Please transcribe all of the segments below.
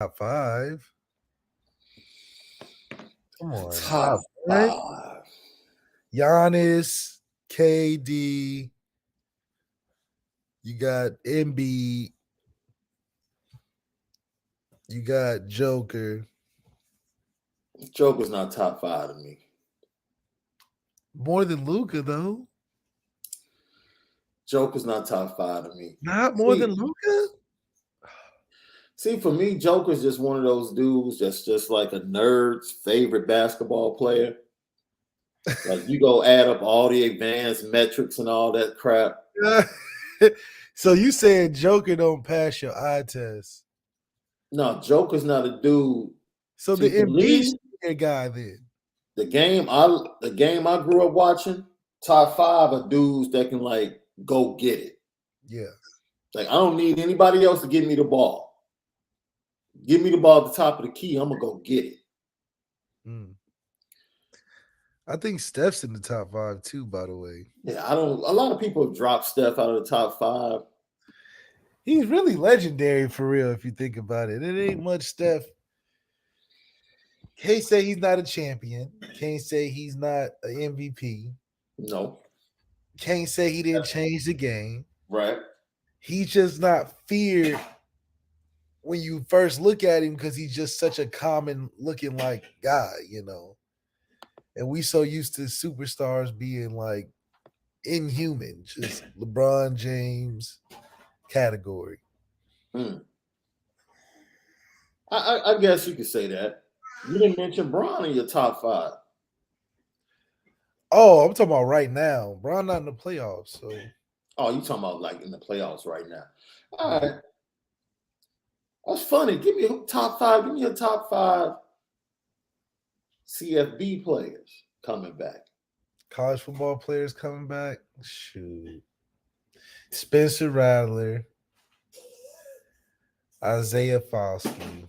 Top five. Come on. Top What? five. Giannis, KD. You got Embiid. You got Joker. Joker's not top five to me. More than Luca, though. Joker's not top five to me. Not more than Luca. See, for me, Joker's just one of those dudes that's just like a nerd's favorite basketball player. Like you go add up all the advanced metrics and all that crap. So you saying Joker don't pass your eye test? No, Joker's not a dude. So See, the for me, Embiid guy then. the game I grew up watching, top five are dudes that can like go get it. Yeah. Like I don't need anybody else to give me the ball. Give me the ball at the top of the key. I'm gonna go get it. I think Steph's in the top five too, by the way. Yeah, I don't. A lot of people have dropped Steph out of the top five. He's really legendary for real if you think about it. It ain't much Steph. Can't say he's not a champion. Can't say he's not an MVP. No. Can't say he didn't change the game. Right. He's just not feared when you first look at him because he's just such a common looking like guy, you know. And we so used to superstars being like inhuman, just LeBron James category. I guess you could say that. You didn't mention Bron in your top five. Oh, I'm talking about right now. Bron not in the playoffs, so. Oh, you talking about like in the playoffs right now? All right. That's funny. Give me a top five. Give me a top five CFB players coming back. College football players coming back. Shoot. Spencer Rattler. Isaiah Foskey.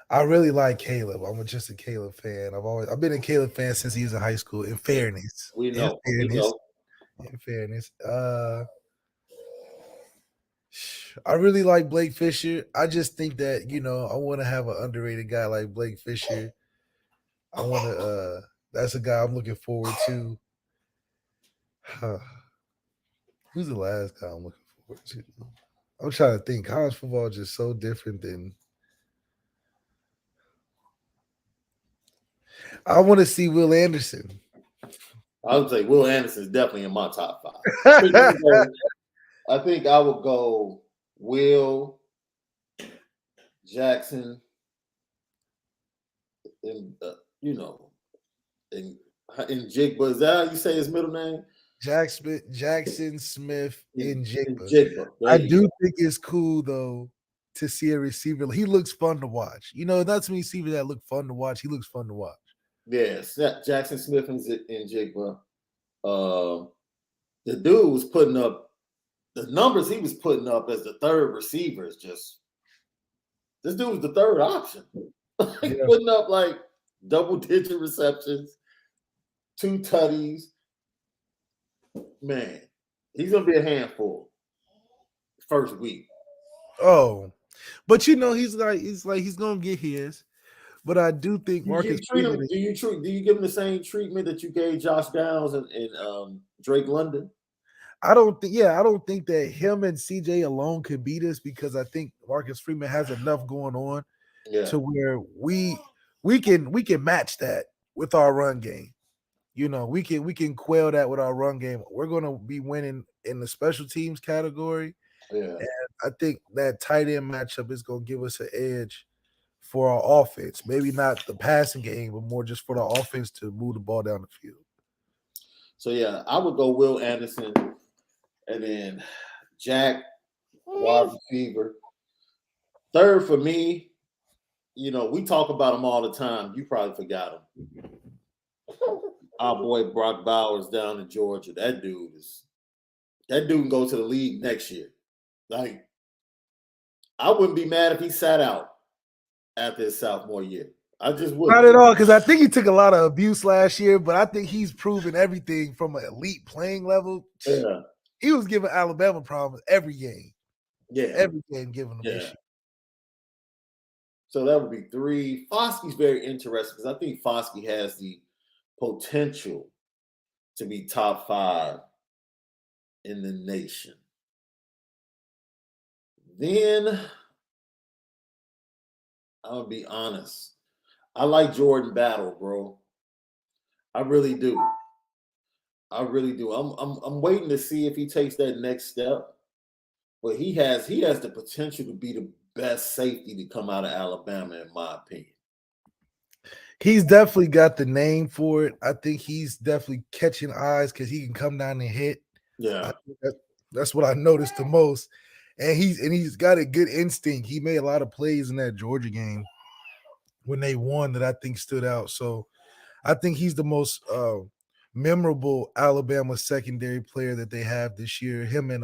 I really like Caleb. I'm just a Caleb fan. I've been a Caleb fan since he was in high school. In fairness. We know. In fairness. I really like Blake Fisher. I just think that, I want to have an underrated guy like Blake Fisher. I want to that's a guy I'm looking forward to. Who's the last guy I'm looking forward to? I'm trying to think. College football is just so different than. I want to see Will Anderson. I would say Will Anderson is definitely in my top five. I think I would go Will, Jackson, and and Jigba. Is that how you say his middle name? Jackson Smith in Jigba. I do think it's cool though to see a receiver. He looks fun to watch. Not too many receivers that look fun to watch. He looks fun to watch. Yes, Jackson Smith in Jigba. The dude was putting up the numbers he was putting up as the third receiver is just this dude was the third option. Putting up like double-digit receptions, 2 tutties. Man, he's gonna be a handful first week. Oh, but he's gonna get his. But I do think Marcus. Do you give him the same treatment that you gave Josh Downs and Drake London? I don't think that him and CJ alone could beat us because I think Marcus Freeman has enough going on to where we can match that with our run game. We can quell that with our run game. We're gonna be winning in the special teams category. Yeah. And I think that tight end matchup is gonna give us an edge for our offense. Maybe not the passing game, but more just for the offense to move the ball down the field. So yeah, I would go Will Anderson and then Jack, wide receiver. Third for me, we talk about him all the time. You probably forgot him. Our boy Brock Bowers down in Georgia. That dude can go to the league next year. Like, I wouldn't be mad if he sat out after his sophomore year. I just wouldn't. Not at all, because I think he took a lot of abuse last year, but I think he's proven everything from an elite playing level. Yeah. He was giving Alabama problems every game. Every game giving them Yeah. issues. So that would be 3. Foskey's very interesting because I think Foskey has the potential to be top 5 in the nation. Then I'll be honest. I like Jordan Battle, bro. I really do. I'm waiting to see if he takes that next step. But he has the potential to be the best safety to come out of Alabama, in my opinion. He's definitely got the name for it. I think he's definitely catching eyes because he can come down and hit. Yeah, that's what I noticed the most. And he's got a good instinct. He made a lot of plays in that Georgia game when they won that I think stood out. So I think he's the most memorable Alabama secondary player that they have this year. Him and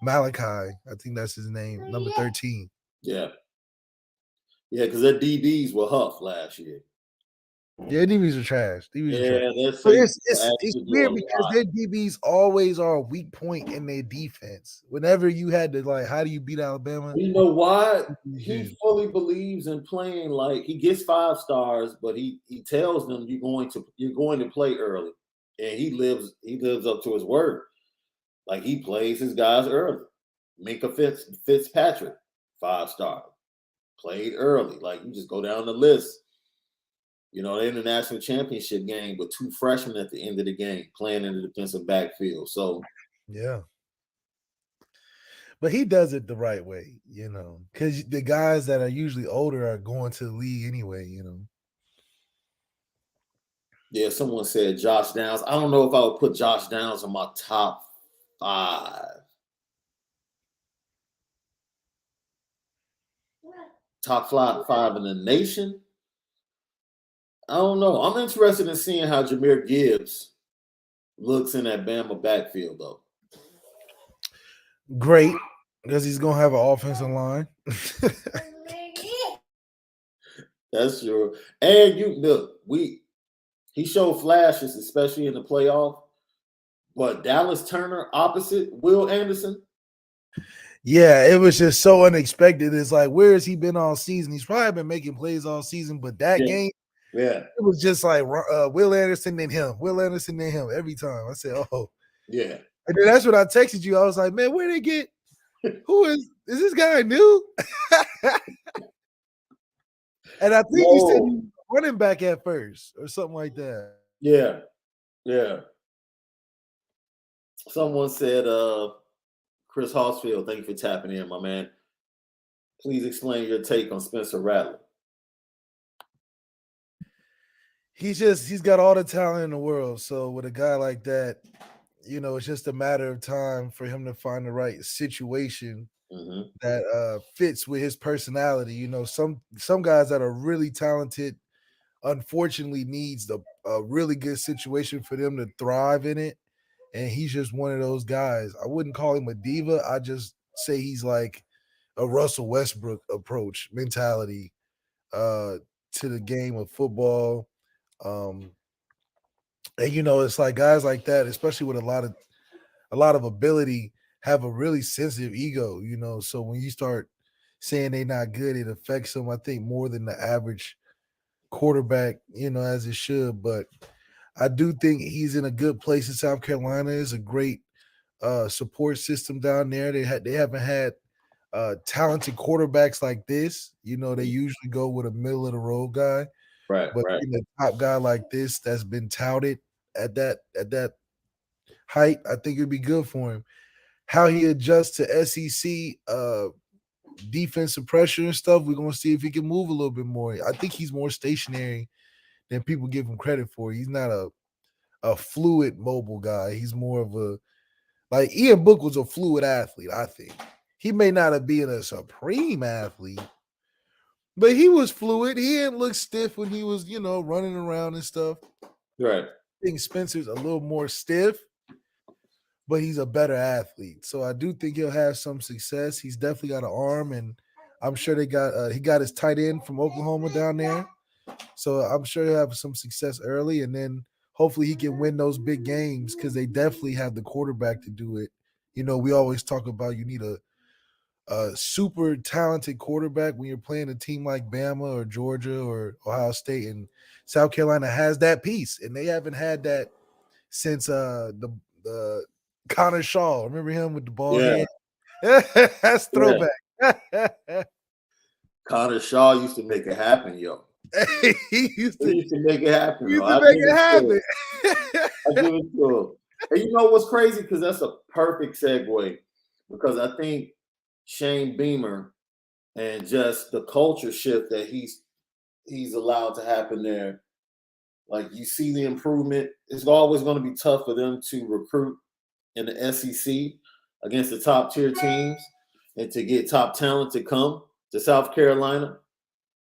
Malik, I think that's his name, number 13. Yeah, because their DBs were Huff last year. Yeah, DBs are trash. That's so it's weird because their DBs always are a weak point in their defense. Whenever you had to how do you beat Alabama? You know why? He fully believes in playing he gets 5 stars, but he tells them you're going to play early, and he lives up to his word. Like he plays his guys early. Minka Fitzpatrick, 5-star, played early. Like you just go down the list. The international championship game with 2 freshmen at the end of the game playing in the defensive backfield. So, yeah. But he does it the right way, because the guys that are usually older are going to the league anyway, Yeah, someone said Josh Downs. I don't know if I would put Josh Downs on my top 5. Top 5 in the nation? I don't know. I'm interested in seeing how Jahmyr Gibbs looks in that Bama backfield, though. Great, because he's going to have an offensive line. That's true. And he showed flashes, especially in the playoff. But Dallas Turner opposite Will Anderson. Yeah, it was just so unexpected. It's like, where has he been all season? He's probably been making plays all season, but that game, it was just like Will Anderson and him, every time. I said, oh. Yeah. And then that's when I texted you. I was like, man, where they get? Who is this guy new? And I think he said he was running back at first or something like that. Yeah. Someone said, Chris Hossfield, thank you for tapping in, my man. Please explain your take on Spencer Rattler. He's got all the talent in the world. So with a guy like that, it's just a matter of time for him to find the right situation that fits with his personality. Some guys that are really talented, unfortunately, needs a really good situation for them to thrive in it. And he's just one of those guys. I wouldn't call him a diva. I just say he's like a Russell Westbrook approach mentality to the game of football. And it's like guys like that, especially with a lot of ability, have a really sensitive ego. So when you start saying they're not good, it affects them, I think, more than the average quarterback, as it should. But I do think he's in a good place in South Carolina. It's a great support system down there. They haven't had talented quarterbacks like this. They usually go with a middle of the road guy. Right. But a top guy like this that's been touted at that height, I think it'd be good for him. How he adjusts to SEC defensive pressure and stuff, we're gonna see if he can move a little bit more. I think he's more stationary than people give him credit for. He's not a fluid mobile guy. He's more of Ian Book was a fluid athlete, I think. He may not have been a supreme athlete, but he was fluid. He didn't look stiff when he was, running around and stuff. Right. I think Spencer's a little more stiff, but he's a better athlete. So I do think he'll have some success. He's definitely got an arm, and I'm sure he got his tight end from Oklahoma down there. So I'm sure he'll have some success early, and then hopefully he can win those big games because they definitely have the quarterback to do it. We always talk about you need a super talented quarterback when you're playing a team like Bama or Georgia or Ohio State, and South Carolina has that piece, and they haven't had that since the Connor Shaw. Remember him with the ball head? That's throwback. Connor Shaw used to make it happen, yo. he used to make it happen. He used though. to make it happen. I give it to him. And you know what's crazy? Because that's a perfect segue. Because I think Shane Beamer and just the culture shift that he's allowed to happen there. Like you see the improvement. It's always going to be tough for them to recruit in the SEC against the top tier teams and to get top talent to come to South Carolina.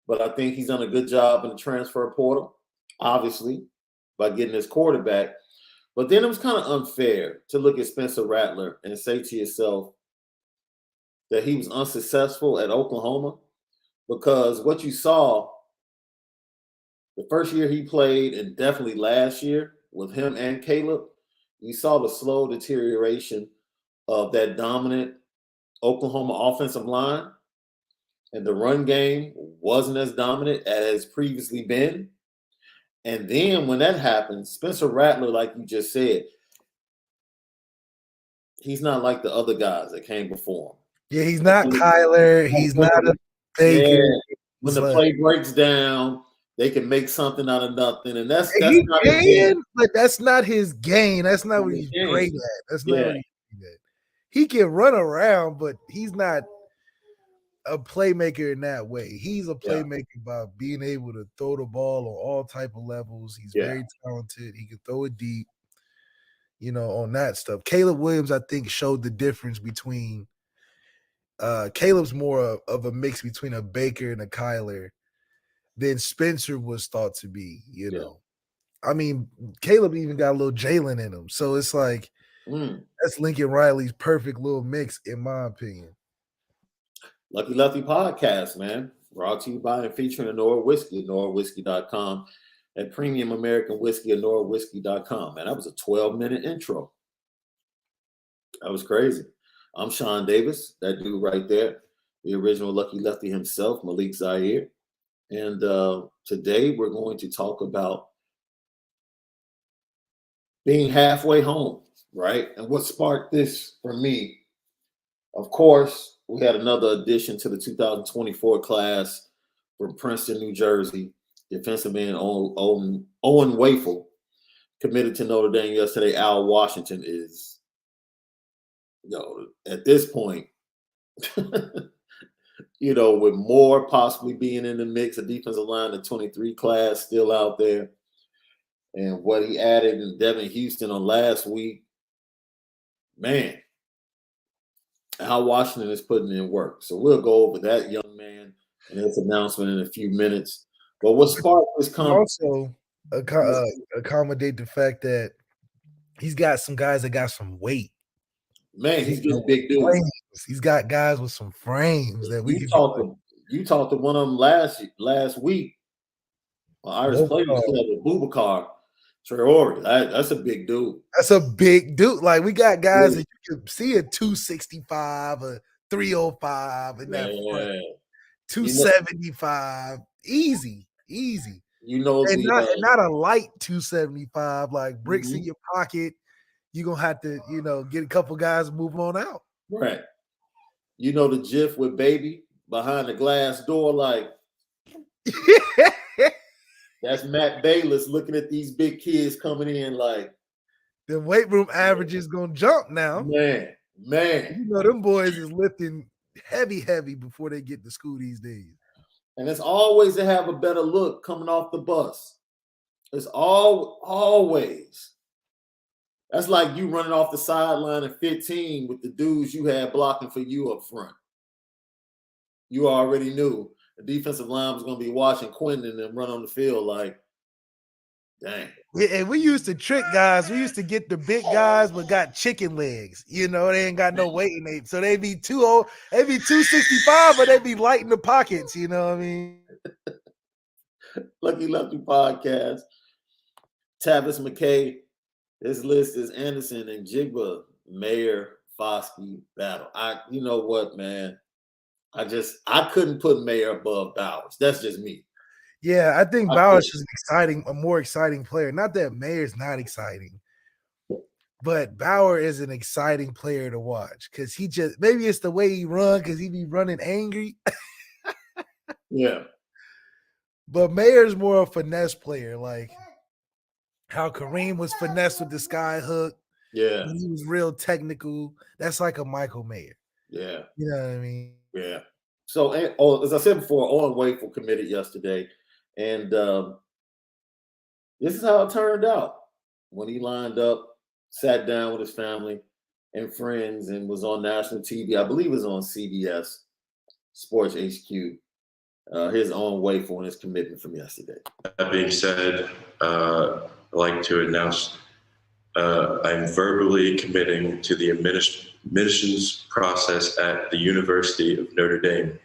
But I think he's done a good job in the transfer portal, obviously, by getting his quarterback. But then it was kind of unfair to look at Spencer Rattler and say to yourself that he was unsuccessful at Oklahoma, because what you saw the first year he played, and definitely last year with him and Caleb, you saw the slow deterioration of that dominant Oklahoma offensive line. And the run game wasn't as dominant as previously been. And then when that happens, Spencer Rattler, like you just said, he's not like the other guys that came before him. Yeah, he's not Kyler. He's not a Baker. Yeah. When the play breaks down, they can make something out of nothing. And that's not his game. But that's not his game. That's not what he's great at. That's not what he's great at. He can run around, but he's not a playmaker in that way. He's a playmaker by being able to throw the ball on all type of levels. He's very talented. He can throw it deep, on that stuff. Caleb Williams, I think, showed the difference between Caleb's more of a mix between a Baker and a Kyler than Spencer was thought to be, I mean, Caleb even got a little Jalen in him. So it's like that's Lincoln Riley's perfect little mix, in my opinion. Lucky Lefty Podcast, man. Brought to you by and featuring Onora Whisky, OnoraWhisky.com, and Premium American Whiskey, OnoraWhisky.com. Man, that was a 12-minute intro. That was crazy. I'm Shaun Davis, that dude right there, the original Lucky Lefty himself, Malik Zaire. And today we're going to talk about being halfway home, right? And what sparked this for me, of course, we had another addition to the 2024 class from Princeton, New Jersey. Defensive end Owen Wafle committed to Notre Dame yesterday. Al Washington is, at this point, with Moore possibly being in the mix, a defensive line, the 23 class still out there. And what he added in Devin Houston on last week, man, Al Washington is putting in work. So we'll go over that young man and his announcement in a few minutes. But what sparked this conversation? Also, accommodate the fact that he's got some guys that got some weight. Man, he's getting big dudes. He's got guys with some frames that we You talked to one of them last week. Irish players with Boubacar Traore. That's a big dude. That's a big dude. Like, we got guys that you can see a 265, a 305 in that front. 275. Easy. And not a light 275, like bricks in your pocket. You're going to have to, get a couple guys move on out. Right. The GIF with Baby behind the glass door, like, that's Matt Bayless looking at these big kids coming in like, the weight room average is going to jump now. Man. Them boys is lifting heavy before they get to school these days. And it's always to have a better look coming off the bus. It's always. That's like you running off the sideline at 15 with the dudes you had blocking for you up front. You already knew the defensive line was going to be watching Quentin and them run on the field like, dang. Yeah, and we used to trick guys. We used to get the big guys but got chicken legs. They ain't got no weight in it. So they'd be 265, but they'd be light in the pockets. You know what I mean? Lucky Lefty Podcast. Tavis McKay. His list is Anderson and Jigba, Mayer, Foskey, Battle. You know what, man? I couldn't put Mayer above Bowers. That's just me. Yeah, I think Bowers is a more exciting player. Not that Mayer's not exciting, but Bauer is an exciting player to watch because maybe it's the way he run because he be running angry. Yeah. But Mayer's more a finesse player, like how Kareem was finesse with the sky hook. Yeah. He was real technical. That's like a Michael Mayer. Yeah. You know what I mean? Yeah. So, as I said before, Owen Wafle committed yesterday. And this is how it turned out. When he lined up, sat down with his family and friends, and was on national TV. I believe it was on CBS Sports HQ. His Owen Wafle and his commitment from yesterday. That being said, I'd like to announce I'm verbally committing to the admissions process at the University of Notre Dame.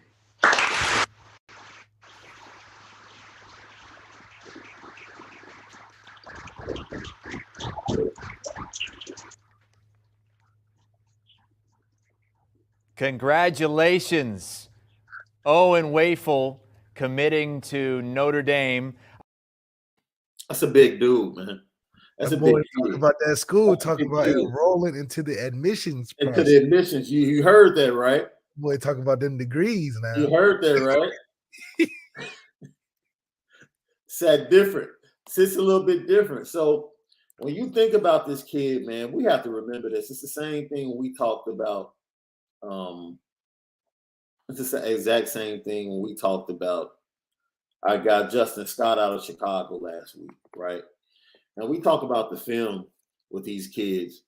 Congratulations, Owen Wafle committing to Notre Dame. That's a big dude, man. That's a big dude. Talk about that school, talk about enrolling into the admissions process. Into the admissions. You heard that, right? Boy, talk about them degrees now. You heard that, right? Sat different. Sits a little bit different. So when you think about this kid, man, we have to remember this. It's the same thing we talked about. It's the exact same thing when we talked about our guy Justin Scott out of Chicago last week, right? And we talk about the film with these kids.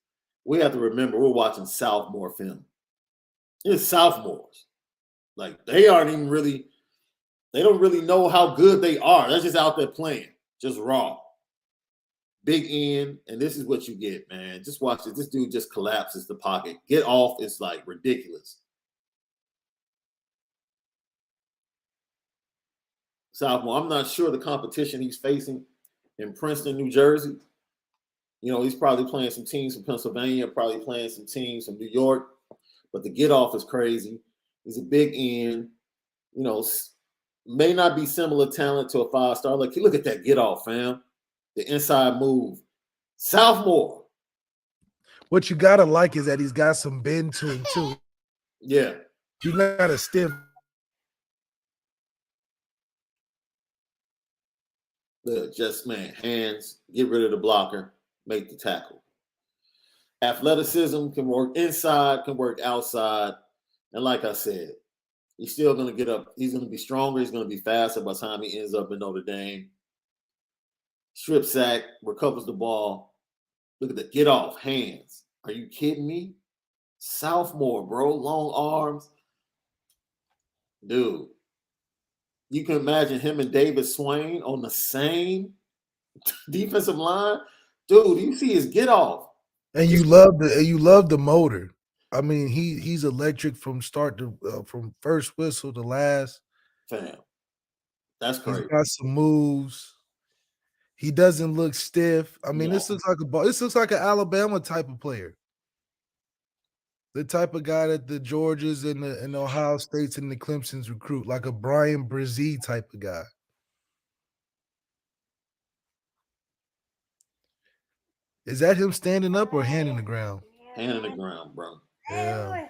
We have to remember we're watching sophomore film. It's sophomores. Like they don't really know how good they are. They're just out there playing, just raw. Big end, and this is what you get, man. Just watch it. This dude just collapses the pocket. Get off. It's like ridiculous. Sophomore, I'm not sure the competition he's facing in Princeton, New Jersey. You know, he's probably playing some teams from Pennsylvania, probably playing some teams from New York. But the get off is crazy. He's a big end. You know, may not be similar talent to a 5-star. Look at that get off, fam. The inside move. Sophomore. What you gotta like is that he's got some bend to him too. Yeah. He's not a stiff. Look, just man, hands, get rid of the blocker, make the tackle. Athleticism can work inside, can work outside. And like I said, he's still going to get up. He's going to be stronger. He's going to be faster by the time he ends up in Notre Dame. Strip sack, recovers the ball. Look at the get off, hands. Are you kidding me? Sophomore, bro, long arms. Dude, you can imagine him and David Swain on the same defensive line. Dude, you see his get off. And you love the motor. I mean, he's electric from start to from first whistle to last. Fam, that's crazy. He's got some moves. He doesn't look stiff. I mean, This looks like a ball. This looks like an Alabama type of player. The type of guy that the Georgias and the Ohio States and the Clemsons recruit, like a Brian Brzee type of guy. Is that him standing up or hand in the ground? Hand in the ground, bro. Yeah.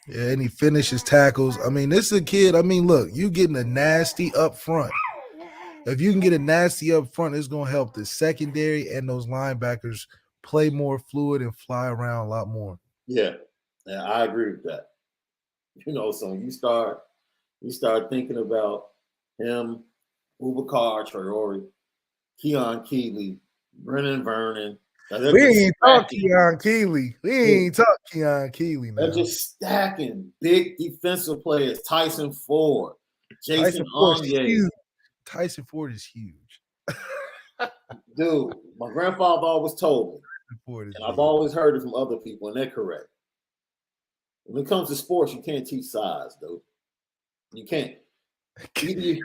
Yeah, and he finishes tackles. I mean, this is a kid. I mean, look, you getting a nasty up front. If you can get a nasty up front, it's going to help the secondary and those linebackers play more fluid and fly around a lot more. Yeah, I agree with that. You know, so when you start thinking about him, Boubacar Traore, Keon Keeley, Brennan Vernon. We ain't talk Keon Keeley. They're just stacking big defensive players. Tyson Ford, Jason Onyé. Tyson Ford is huge. Dude, my grandfather always told me, and I've always heard it from other people, and they're correct. When it comes to sports, you can't teach size, dude. You can't. You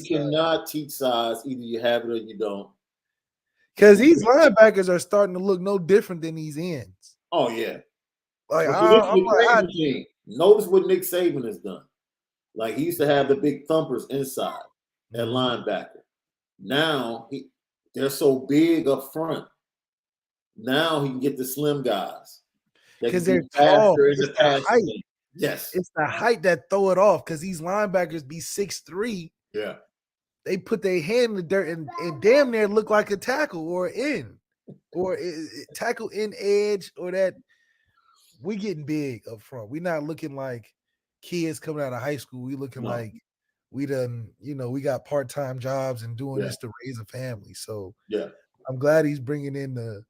cannot teach size. Either you have it or you don't. Because these linebackers are starting to look no different than these ends. Oh, yeah. Like, notice what Nick Saban has done. Like, he used to have the big thumpers inside at linebacker. Now they're so big up front. Now he can get the slim guys because they're tall. In the passing game. Yes, it's the height that throw it off. Because these linebackers be 6'3". Yeah, they put their hand in the dirt and damn near look like a tackle or in, or tackle in edge, or that. We getting big up front. We not looking like kids coming out of high school. We looking like we done, we got part-time jobs and doing this to raise a family. So I'm glad he's bringing in the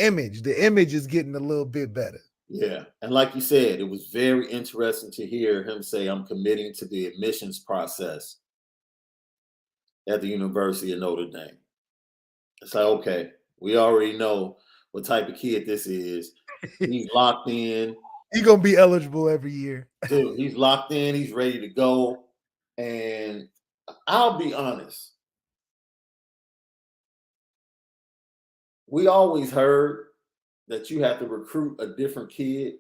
image. The image is getting a little bit better. Yeah. And like you said, it was very interesting to hear him say, I'm committing to the admissions process at the University of Notre Dame. It's like, okay, we already know what type of kid this is. He's locked in. He's going to be eligible every year. Dude, he's locked in. He's ready to go. And I'll be honest. We always heard that you have to recruit a different kid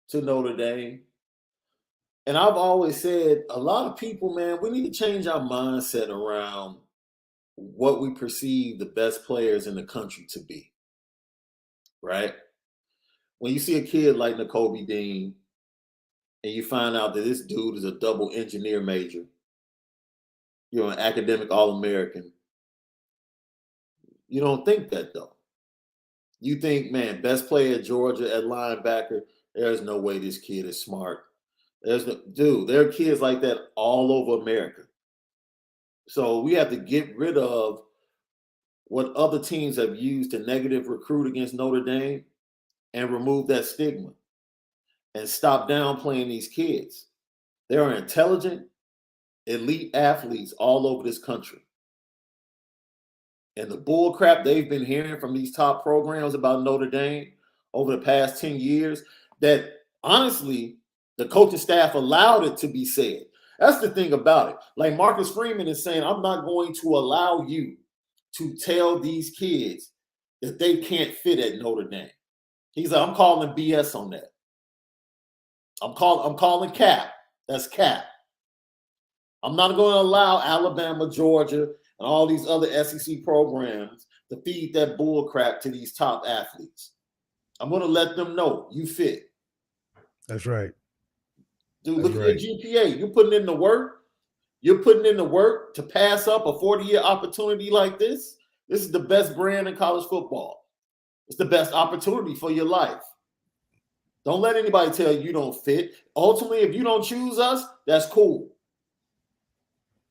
to Notre Dame. And I've always said, a lot of people, man, we need to change our mindset around what we perceive the best players in the country to be. Right? When you see a kid like Nakobe Dean and you find out that this dude is a double engineer major, you're an academic All-American, you don't think that, though. You think, man, best player at Georgia at linebacker, there's no way this kid is smart. There are kids like that all over America. So we have to get rid of what other teams have used to negative recruit against Notre Dame and remove that stigma and stop downplaying these kids. There are intelligent, elite athletes all over this country. And the bull crap they've been hearing from these top programs about Notre Dame over the past 10 years, that honestly, the coaching staff allowed it to be said. That's the thing about it. Like Marcus Freeman is saying, I'm not going to allow you to tell these kids that they can't fit at Notre Dame. He's like, I'm calling BS on that. I'm calling cap. That's cap. I'm not going to allow Alabama, Georgia, and all these other SEC programs to feed that bull crap to these top athletes. I'm going to let them know you fit. That's right. Dude, look at your GPA. You're putting in the work. You're putting in the work to pass up a 40-year opportunity like this. This is the best brand in college football. It's the best opportunity for your life. Don't let anybody tell you don't fit. Ultimately, if you don't choose us, that's cool.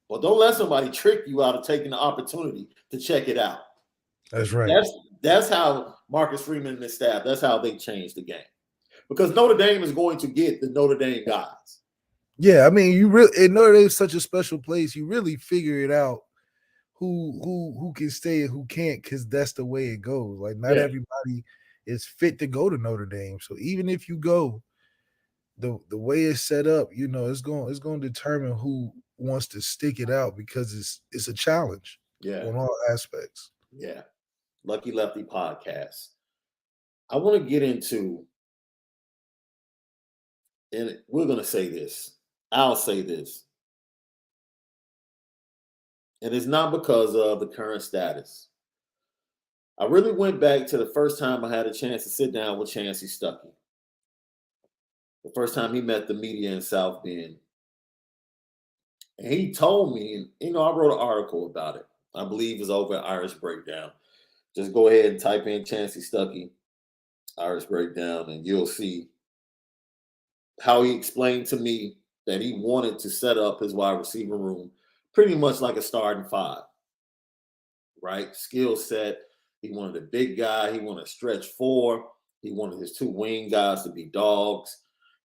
But don't let somebody trick you out of taking the opportunity to check it out. That's right. That's how Marcus Freeman and his staff, that's how they changed the game. Because Notre Dame is going to get the Notre Dame guys. Yeah, I mean, Notre Dame is such a special place. You really figure it out who can stay and who can't, because that's the way it goes. Like, not everybody is fit to go to Notre Dame. So even if you go, the way it's set up, it's going to determine who wants to stick it out, because it's a challenge on all aspects. Yeah. Lucky Lefty podcast. I want to get into, and we're going to say this. I'll say this. And it's not because of the current status. I really went back to the first time I had a chance to sit down with Chancey Stuckey. The first time he met the media in South Bend. And he told me, and I wrote an article about it. I believe it's over at Irish Breakdown. Just go ahead and type in Chancey Stuckey, Irish Breakdown, and you'll see how he explained to me that he wanted to set up his wide receiver room pretty much like a starting five, right? Skill set. He wanted a big guy. He wanted a stretch four. He wanted his two wing guys to be dogs.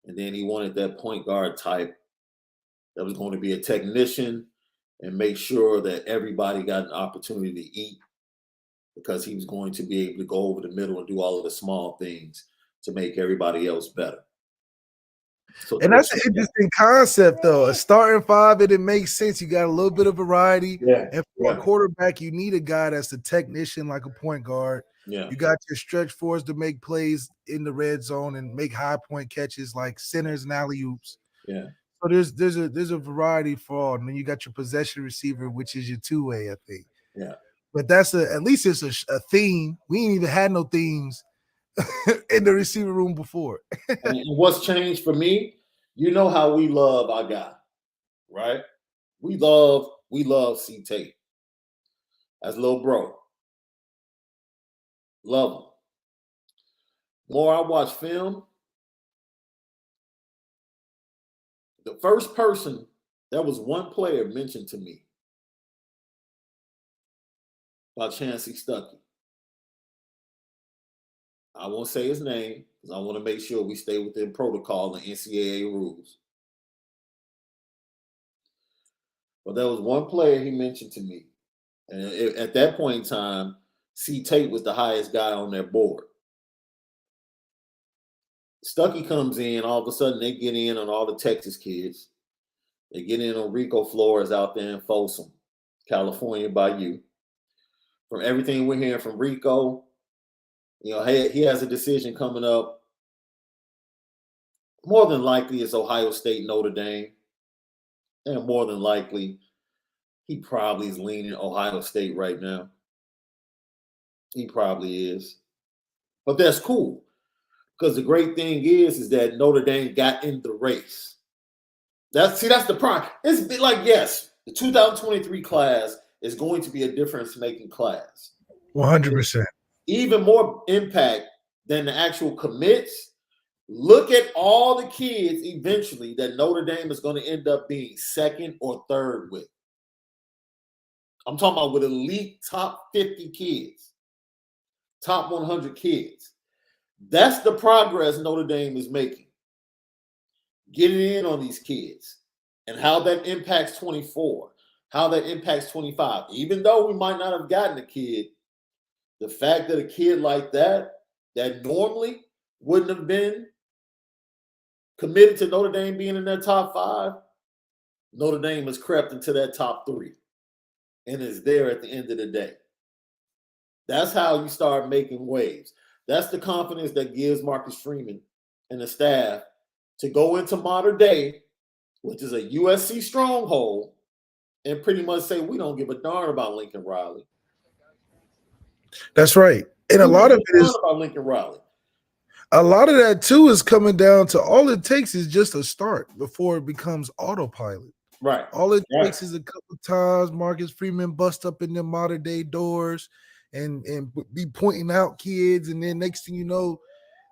And then he wanted that point guard type that was going to be a technician and make sure that everybody got an opportunity to eat, because he was going to be able to go over the middle and do all of the small things to make everybody else better. So and that's an interesting concept, though. A starting five, it makes sense. You got a little bit of variety. Yeah. And for a quarterback, you need a guy that's a technician, like a point guard. Yeah. You got your stretch fours to make plays in the red zone and make high point catches like centers and alley oops. Yeah. So there's a variety for all. And then you got your possession receiver, which is your two-way, I think. Yeah. But at least it's a theme. We ain't even had no themes in the receiver room before. And what's changed for me, you know how we love our guy, right? We love C Tate as little bro. Love him. More I watch film, the first person, there was one player mentioned to me about Chancey Stuckey. I won't say his name because I want to make sure we stay within protocol and NCAA rules. But there was one player he mentioned to me. And at that point in time, C. Tate was the highest guy on their board. Stuckey comes in, all of a sudden they get in on all the Texas kids. They get in on Rico Flores out there in Folsom, California by you. From everything we're hearing from Rico, you know, he has a decision coming up. More than likely it's Ohio State, Notre Dame. And more than likely, he probably is leaning Ohio State right now. He probably is. But that's cool. Because the great thing is that Notre Dame got in the race. That's the problem. It's like, yes, the 2023 class is going to be a difference-making class. 100%. Even more impact than the actual commits. Look at all the kids eventually that Notre Dame is going to end up being second or third with. I'm talking about with elite top 50 kids, top 100 kids. That's the progress Notre Dame is making. Getting in on these kids and how that impacts 24, how that impacts 25. Even though we might not have gotten a kid, the fact that a kid like that normally wouldn't have been committed to Notre Dame being in that top 5, Notre Dame has crept into that top 3 and is there at the end of the day. That's how you start making waves. That's the confidence that gives Marcus Freeman and the staff to go into modern day, which is a USC stronghold, and pretty much say, we don't give a darn about Lincoln Riley. That's right. And a lot of it is about Lincoln Riley. A lot of that too is coming down to all it takes is just a start before it becomes autopilot. Right. All it takes is a couple times Marcus Freeman bust up in the modern day doors and be pointing out kids, and then next thing you know,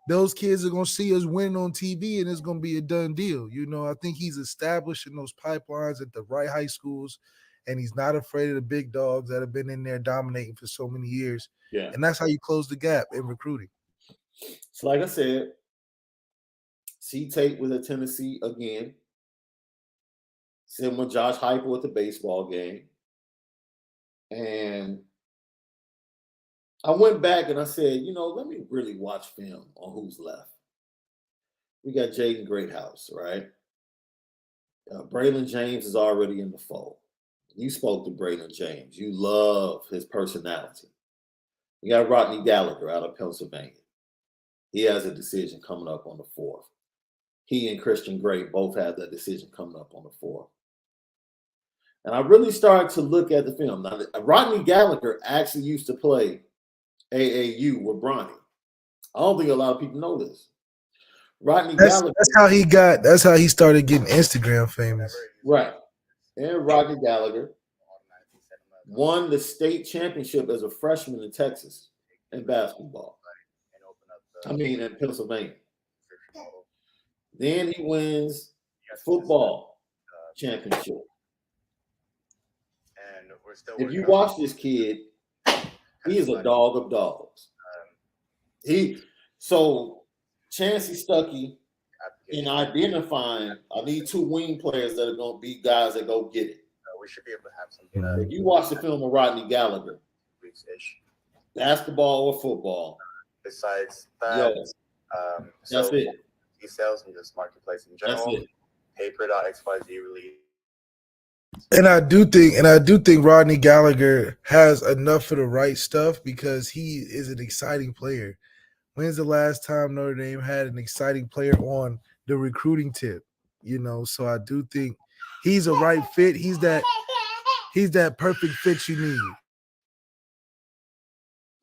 those kids are gonna see us win on TV, and it's gonna be a done deal. You know, I think he's establishing those pipelines at the right high schools, and he's not afraid of the big dogs that have been in there dominating for so many years. Yeah. And that's how you close the gap in recruiting. So, like I said, C. Tate was at Tennessee again. Similar Josh Heupel at the baseball game. And I went back and I said, you know, let me really watch film on who's left. We got Jaden Greathouse, right? Braylon James is already in the fold. You spoke to Braylon James. You love his personality. You got Rodney Gallagher out of Pennsylvania. He has a decision coming up on the 4th. He and Christian Gray both have that decision coming up on the 4th. And I really started to look at the film. Now, Rodney Gallagher actually used to play AAU with Bronny. I don't think a lot of people know this. Gallagher. That's how he started getting Instagram famous. Right. And Rodney Gallagher won the state championship as a freshman in Texas in basketball. In Pennsylvania. Then he wins football championship. If you watch this kid, he is a dog of dogs. Chancey Stuckey in identifying, I need 2 wing players that are going to be guys that go get it. We should be able to have some. If you watch the film of Rodney Gallagher, basketball or football, besides that, that's it. He sells in this marketplace in general. That's it. Paper.xyz release. And I do think Rodney Gallagher has enough of the right stuff because he is an exciting player. When's the last time Notre Dame had an exciting player on the recruiting tip? So I do think he's a right fit. He's that perfect fit you need.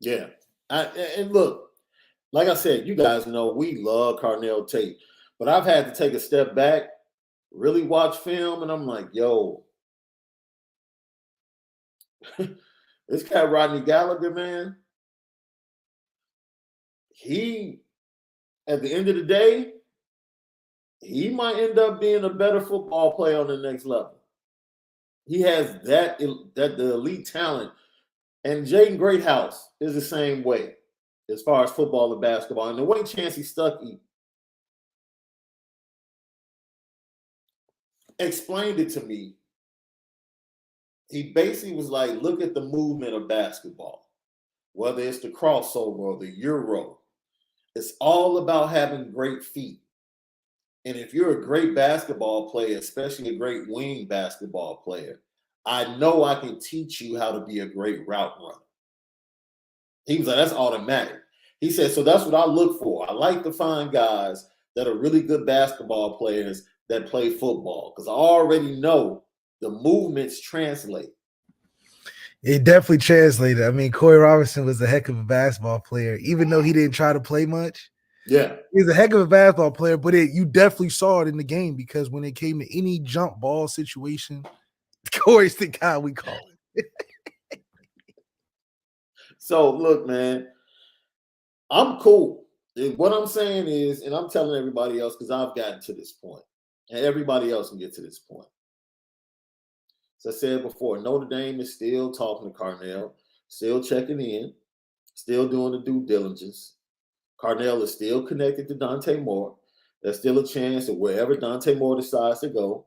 Yeah. And look, like I said, you guys know we love Carnell Tate, but I've had to take a step back, really watch film, and I'm like, yo, this guy Rodney Gallagher, man, he, at the end of the day, he might end up being a better football player on the next level. He has the elite talent. And Jaden Greathouse is the same way as far as football and basketball. And the way Chancey Stuckey explained it to me, he basically was like, look at the movement of basketball, whether it's the crossover or the Euro. It's all about having great feet. And if you're a great basketball player, especially a great wing basketball player, I know I can teach you how to be a great route runner. He was like, that's automatic. He said, so that's what I look for. I like to find guys that are really good basketball players that play football because I already know the movements translate. It definitely translated. I mean, Corey Robinson was a heck of a basketball player, even though he didn't try to play much. Yeah. He's a heck of a basketball player, but you definitely saw it in the game because when it came to any jump ball situation, Corey's the guy we call it. So, look, man, I'm cool. What I'm saying is, and I'm telling everybody else because I've gotten to this point, and everybody else can get to this point. As I said before, Notre Dame is still talking to Carnell, still checking in, still doing the due diligence. Carnell is still connected to Dante Moore. There's still a chance that wherever Dante Moore decides to go,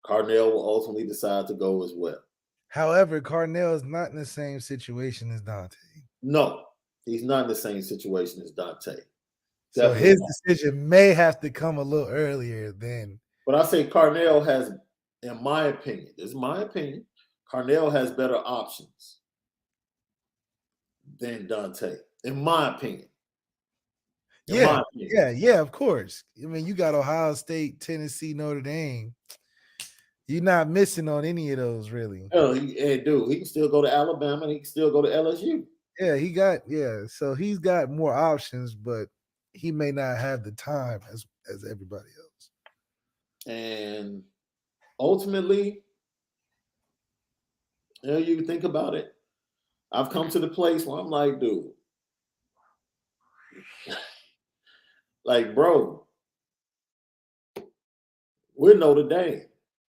Carnell will ultimately decide to go as well. However, Carnell is not in the same situation as Dante. No, he's not in the same situation as Dante. So his decision may have to come a little earlier than. But I say Carnell has, in my opinion, this is my opinion, Carnell has better options than Dante, in my opinion. Yeah, of course. I mean, you got Ohio State, Tennessee, Notre Dame. You're not missing on any of those, really. Oh, he can still go to Alabama and he can still go to LSU. Yeah, so he's got more options, but he may not have the time as everybody else. And ultimately, you think about it, I've come to the place where I'm like, dude, like, bro, we're Notre Dame.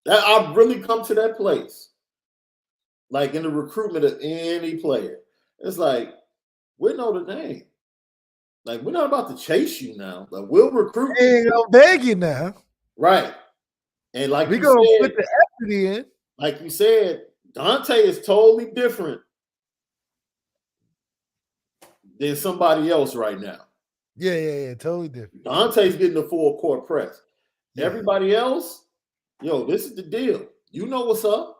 I've really come to that place. Like in the recruitment of any player. It's like, we're Notre Dame. Like, we're not about to chase you now. Like, we'll recruit you. Ain't gonna beg you now. Right. And like we're gonna put the effort in. Like you said, Dante is totally different than somebody else right now. Yeah, totally different. Dante's getting the full court press. Yeah. Everybody else, this is the deal. You know what's up.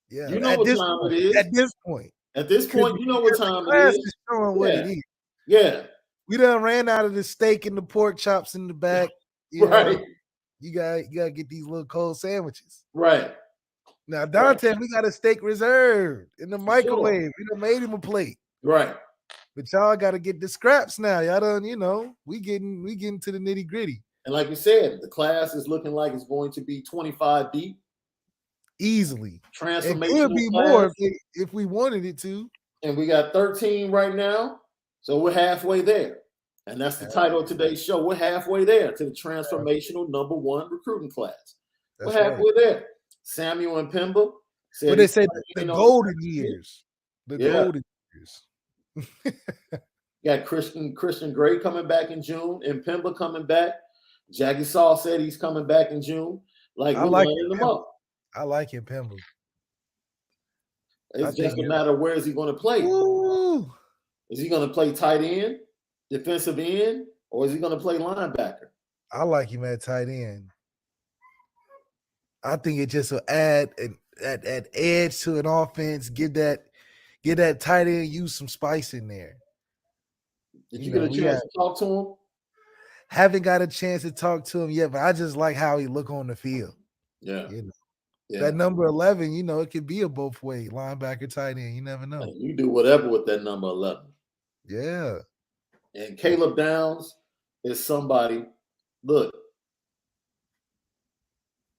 Yeah, you know what time it is. At this point, you know what time it is. Showing what it is. Yeah. We done ran out of the steak and the pork chops in the back. Right. You gotta get these little cold sandwiches. Right. Now, Dante, we got a steak reserved in the microwave. Sure. We done made him a plate. Right. But y'all got to get the scraps now. Y'all done, we getting to the nitty gritty. And like you said, the class is looking like it's going to be 25 deep. Easily. Transformational. It could be more if we wanted it to. And we got 13 right now. So we're halfway there. And that's the title of today's show. We're halfway there to the transformational #1 recruiting class. We're halfway there. Samuel and Pemba said, but they say the golden years. The golden years. Got Christian Gray coming back in June and Pemba coming back. Jackie Saw said he's coming back in June. Like, we're lining them up. I like him, Pemba. It's just a matter of where is he going to play. Ooh. Is he going to play tight end, defensive end, or is he going to play linebacker? I like him at tight end. I think it just will add an edge to an offense. Give that tight end use some spice in there. Did you get a chance to talk to him? Haven't got a chance to talk to him yet, but I just like how he look on the field. Yeah. That number 11, it could be a both way linebacker, tight end. You never know. You do whatever with that number 11. Yeah. And Caleb Downs is somebody. Look,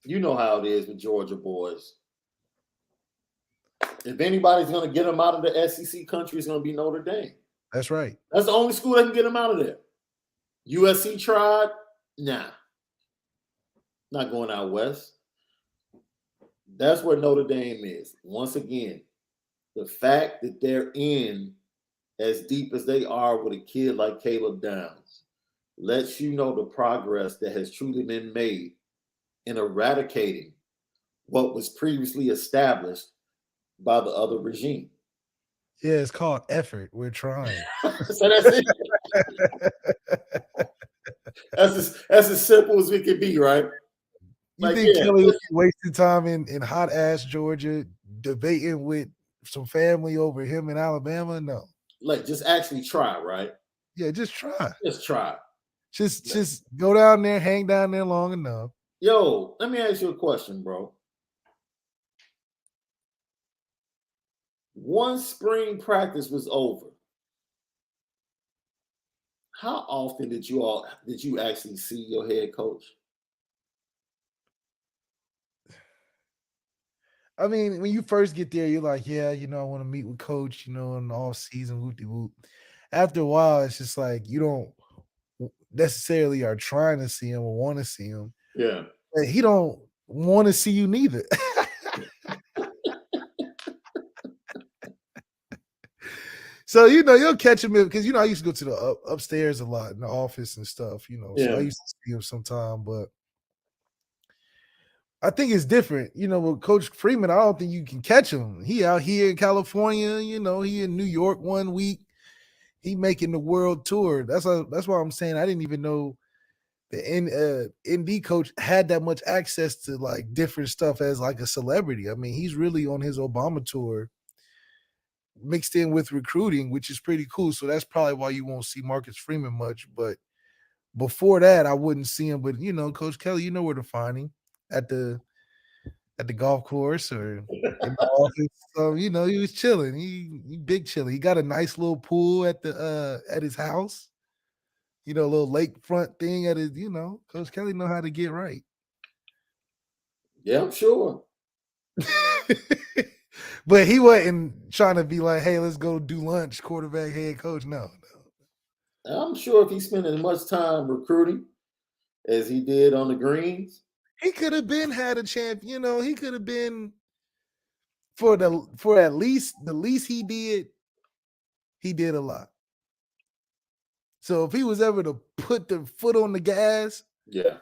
you know how it is with Georgia boys. If anybody's going to get them out of the SEC country, it's going to be Notre Dame. That's right. That's the only school that can get them out of there. USC tried, nah, not going out west. That's where Notre Dame is. Once again, the fact that they're in as deep as they are with a kid like Caleb Downs lets you know the progress that has truly been made in eradicating what was previously established by the other regime. Yeah, it's called effort. We're trying. So that's it. That's as simple as we can be, right? You think Kelly was wasting time in hot ass Georgia debating with some family over him in Alabama? No. Like, just actually try, right? Yeah, just try. Just try. Just go down there, hang down there long enough. Yo, let me ask you a question, bro. Once spring practice was over, how often did you actually see your head coach? I mean, when you first get there, you're like, yeah, I want to meet with coach, in the off season, whoop-de-whoop. After a while, it's just like you don't necessarily are trying to see him or want to see him. Yeah. But he don't want to see you neither. So, you'll catch him because, I used to go to the upstairs a lot in the office and stuff, So I used to see him sometime, but I think it's different. With Coach Freeman, I don't think you can catch him. He out here in California, he in New York 1 week. He making the world tour. That's why I'm saying I didn't even know the ND coach had that much access to like different stuff as like a celebrity. I mean, he's really on his Obama tour mixed in with recruiting, which is pretty cool. So that's probably why you won't see Marcus Freeman much. But before that, I wouldn't see him. But Coach Kelly, you know where to find him at the golf course or in the office. So he was chilling. He big chilling. He got a nice little pool at his house. A little lakefront thing at his. Coach Kelly know how to get right. Yeah, I'm sure. But he wasn't trying to be like, hey, let's go do lunch, quarterback, head coach. No. I'm sure if he spent as much time recruiting as he did on the greens, he could have had a champ. He could have been for at least the least he did a lot. So if he was ever to put the foot on the gas, yeah,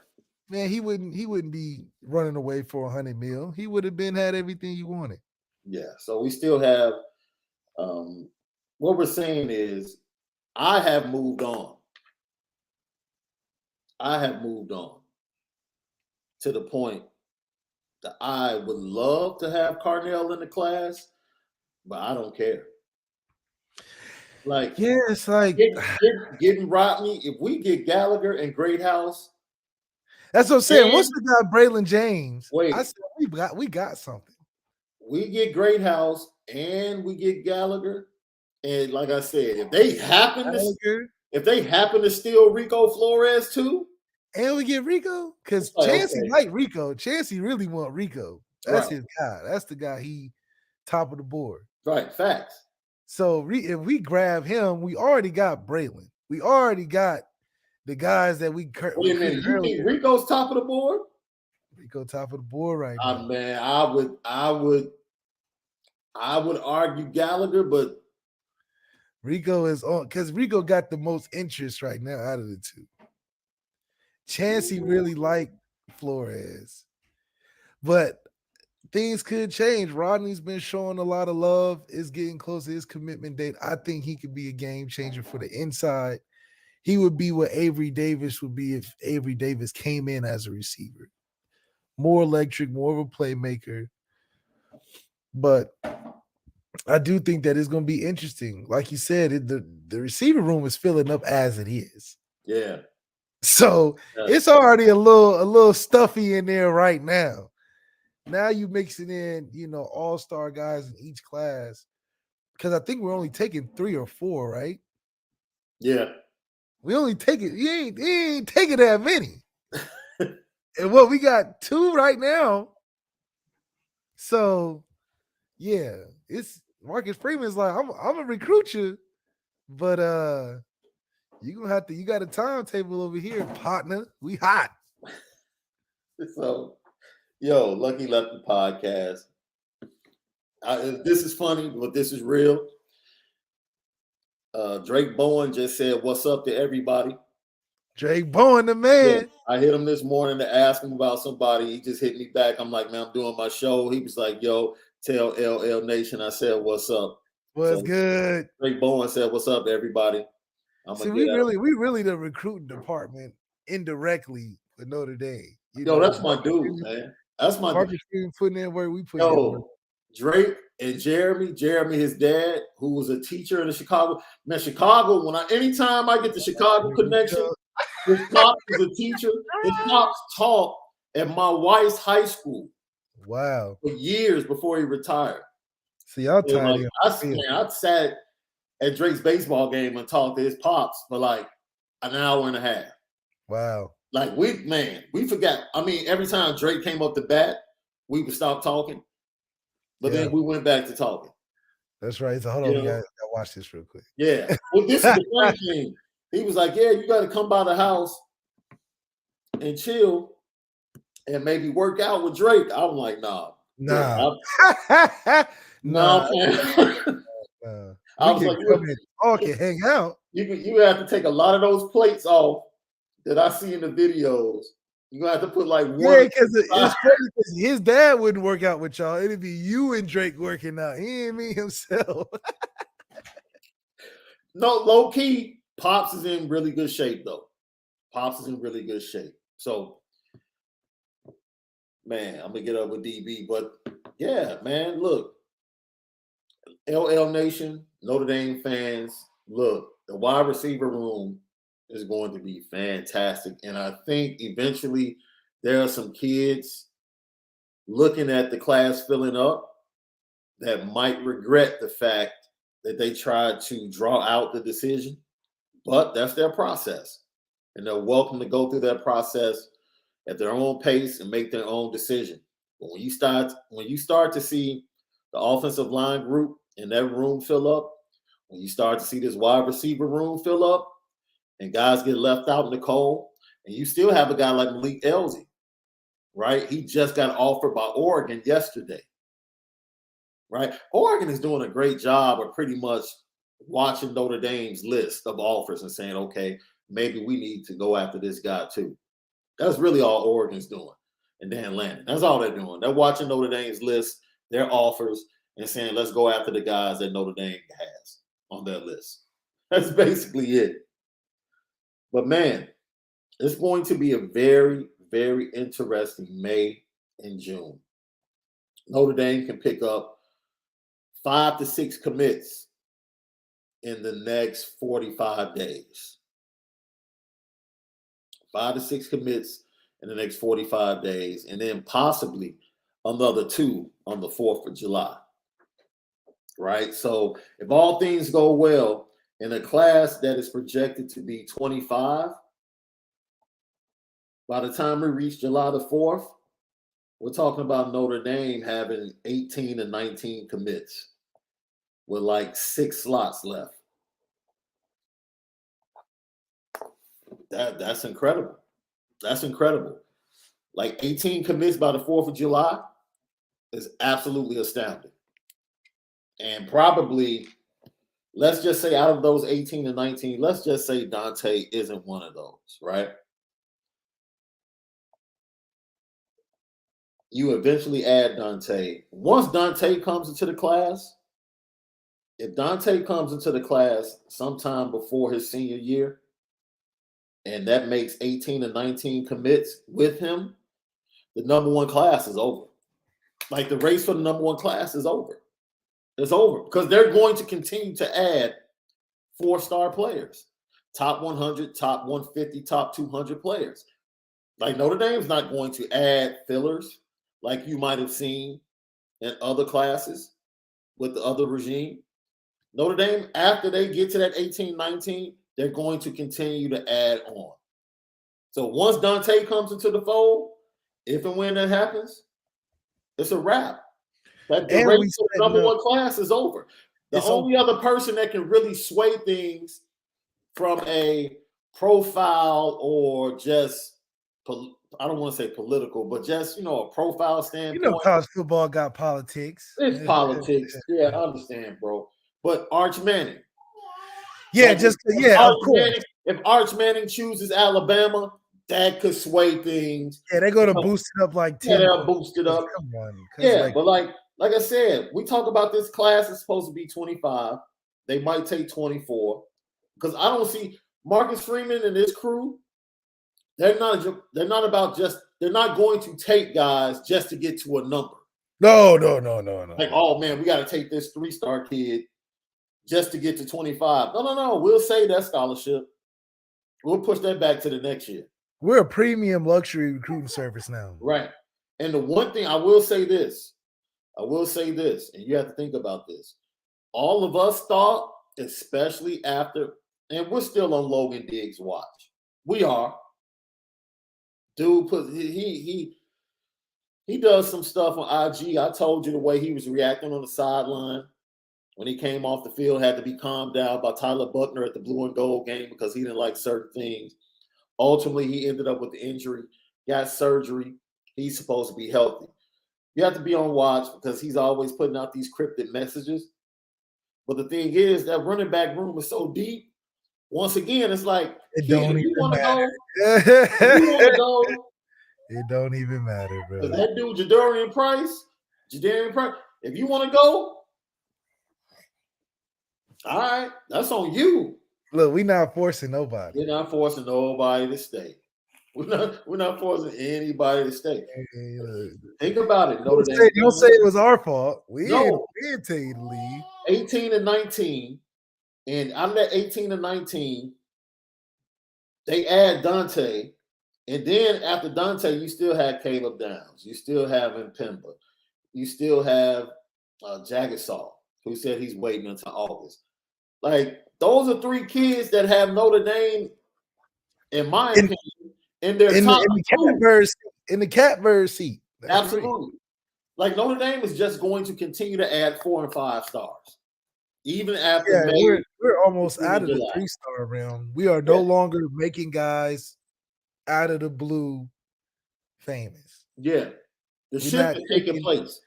man, he wouldn't be running away for $100 million. He would have had everything he wanted. Yeah. So we still have what we're saying is I have moved on. I have moved on to the point that I would love to have Carnell in the class, but I don't care. Like, yeah, it's like getting Rodney. If we get Gallagher and Greathouse, that's what I'm saying. What's the guy, Braylon James? Wait, I said we got something. We get Greathouse and we get Gallagher, and like I said, if they happen to steal Rico Flores too, and we get Rico because Chancey like Rico. Chancey really want Rico. That's his guy. That's the guy. He top of the board. Right. Facts. So if we grab him, we already got Braylon. We already got the guys that we. Wait a minute, you think Rico's top of the board? Rico top of the board right now. Man, I would argue Gallagher, but Rico is on because Rico got the most interest right now out of the two. Chancey really liked Flores, but things could change. Rodney's been showing a lot of love. Is getting close to his commitment date. I think he could be a game changer for the inside. He would be what Avery Davis would be if Avery Davis came in as a receiver. more electric, more of a playmaker. But I do think that it's going to be interesting. Like you said, the receiver room is filling up as it is. Yeah. So it's already a little stuffy in there right now. Now you mixing in, all-star guys in each class. Because I think we're only taking 3 or 4, right? Yeah. We only take it. You ain't taking that many. And what we got 2 right now. So yeah, it's Marcus Freeman's like, I'm gonna recruit you, but you got a timetable over here, partner. We hot. So, Lucky Lefty podcast. This is funny, but this is real. Drake Bowen just said, "What's up to everybody?" Drake Bowen, the man. Yeah, I hit him this morning to ask him about somebody. He just hit me back. I'm like, man, I'm doing my show. He was like, yo, tell LL Nation. I said, what's up? What's good? Drake Bowen said, what's up, everybody? We really the recruiting department indirectly for Notre Dame. That's my dude, man. That's my Marcus Freeman putting in where we put in work. Drake and Jeremy, his dad, who was a teacher in Chicago. Man, Chicago, anytime I get the Chicago connection, his pops is a teacher. His pops taught at my wife's high school. Wow. For years before he retired. See, y'all tied in. I sat at Drake's baseball game and talked to his pops for like an hour and a half. Wow. Like we forgot. I mean, every time Drake came up to bat, we would stop talking. But then we went back to talking. That's right. So hold on, I watch this real quick. Yeah. Well, this is the funny thing. He was like, yeah, you got to come by the house and chill and maybe work out with Drake. I'm like, nah. Nah. Nah. I was like, can hang out. You have to take a lot of those plates off that I see in the videos. You're going to have to put like one. Yeah, because it's funny because his dad wouldn't work out with y'all. It'd be you and Drake working out. He ain't me himself. No, low key, Pops is in really good shape, though. Pops is in really good shape. So, man, I'm going to get up with DB. But, yeah, man, look. LL Nation, Notre Dame fans, look, the wide receiver room is going to be fantastic. And I think eventually there are some kids looking at the class filling up that might regret the fact that they tried to draw out the decision. But that's their process. And they're welcome to go through that process at their own pace and make their own decision. But when you start to see the offensive line group in that room fill up, when you start to see this wide receiver room fill up, and guys get left out in the cold, and you still have a guy like Malik Elzy, right? He just got offered by Oregon yesterday, right? Oregon is doing a great job of pretty much watching Notre Dame's list of offers and saying, okay, maybe we need to go after this guy too. That's really all Oregon's doing. And Dan Lannon, that's all they're doing. They're watching Notre Dame's list, their offers, and saying, let's go after the guys that Notre Dame has on their list. That's basically it. But, man, it's going to be a very, very interesting May and June. Notre Dame can pick up 5 to 6 commits in the next 45 days. 5 to 6 commits in the next 45 days, and then possibly another 2 on the 4th of July. Right? So if all things go well, in a class that is projected to be 25, by the time we reach July the 4th, we're talking about Notre Dame having 18 and 19 commits with like 6 slots left. That's incredible. That's incredible. Like 18 commits by the 4th of July is absolutely astounding. And probably, let's just say out of those 18 and 19, let's just say Dante isn't one of those, right? You eventually add Dante. Once Dante comes into the class, if Dante comes into the class sometime before his senior year, and that makes 18 and 19 commits with him, the number one class is over. Like the race for the number one class is over. It's over because they're going to continue to add 4-star players, top 100, top 150, top 200 players. Like Notre Dame's not going to add fillers like you might have seen in other classes with the other regime. Notre Dame, after they get to that 18, 19, they're going to continue to add on. So once Dante comes into the fold, if and when that happens, it's a wrap. That the race for the number one class is over. The only other person that can really sway things from a profile or just, I don't want to say political, but just, a profile standpoint. College football got politics. It's politics. Yeah, I understand, bro. But Arch Manning. Yeah, of course. If Arch Manning chooses Alabama, that could sway things. Yeah, they're going to boost it up like 10. Yeah, they'll boost it up. Come on. Yeah, but like I said, we talk about this class is supposed to be 25. They might take 24 because I don't see Marcus Freeman and his crew. They're not going to take guys just to get to a number. No. Like, oh man, we got to take this 3-star kid just to get to 25. No. We'll say that scholarship. We'll push that back to the next year. We're a premium luxury recruiting service now. Right. And the one thing I will say this, and you have to think about this. All of us thought, especially after, and we're still on Logan Diggs' watch. We are. Dude, he does some stuff on IG. I told you the way he was reacting on the sideline when he came off the field had to be calmed down by Tyler Buckner at the blue and gold game because he didn't like certain things. Ultimately, he ended up with the injury, got surgery. He's supposed to be healthy. You have to be on watch because he's always putting out these cryptic messages. But the thing is, that running back room is so deep. Once again, it's like, it don't even matter. It don't even matter, bro. That dude, Jadarian Price, if you want to go, all right, that's on you. Look, we're not forcing nobody. We're not forcing nobody to stay. We're not forcing anybody to stay. Think about it. Don't say it was our fault. We didn't tell you to leave. 18 and 19, and out of that 18 and 19, they add Dante, and then after Dante, you still have Caleb Downs. You still have Mpemba. You still have Jagasaw, who said he's waiting until August. Like, those are 3 kids that have Notre Dame, in my opinion, in their top in the catbird seat. That's absolutely. Like, Notre Dame is just going to continue to add 4 and 5 stars. Even after we're almost out of the 3-star realm. We are no longer making guys out of the blue famous. Yeah. The shift is taking place.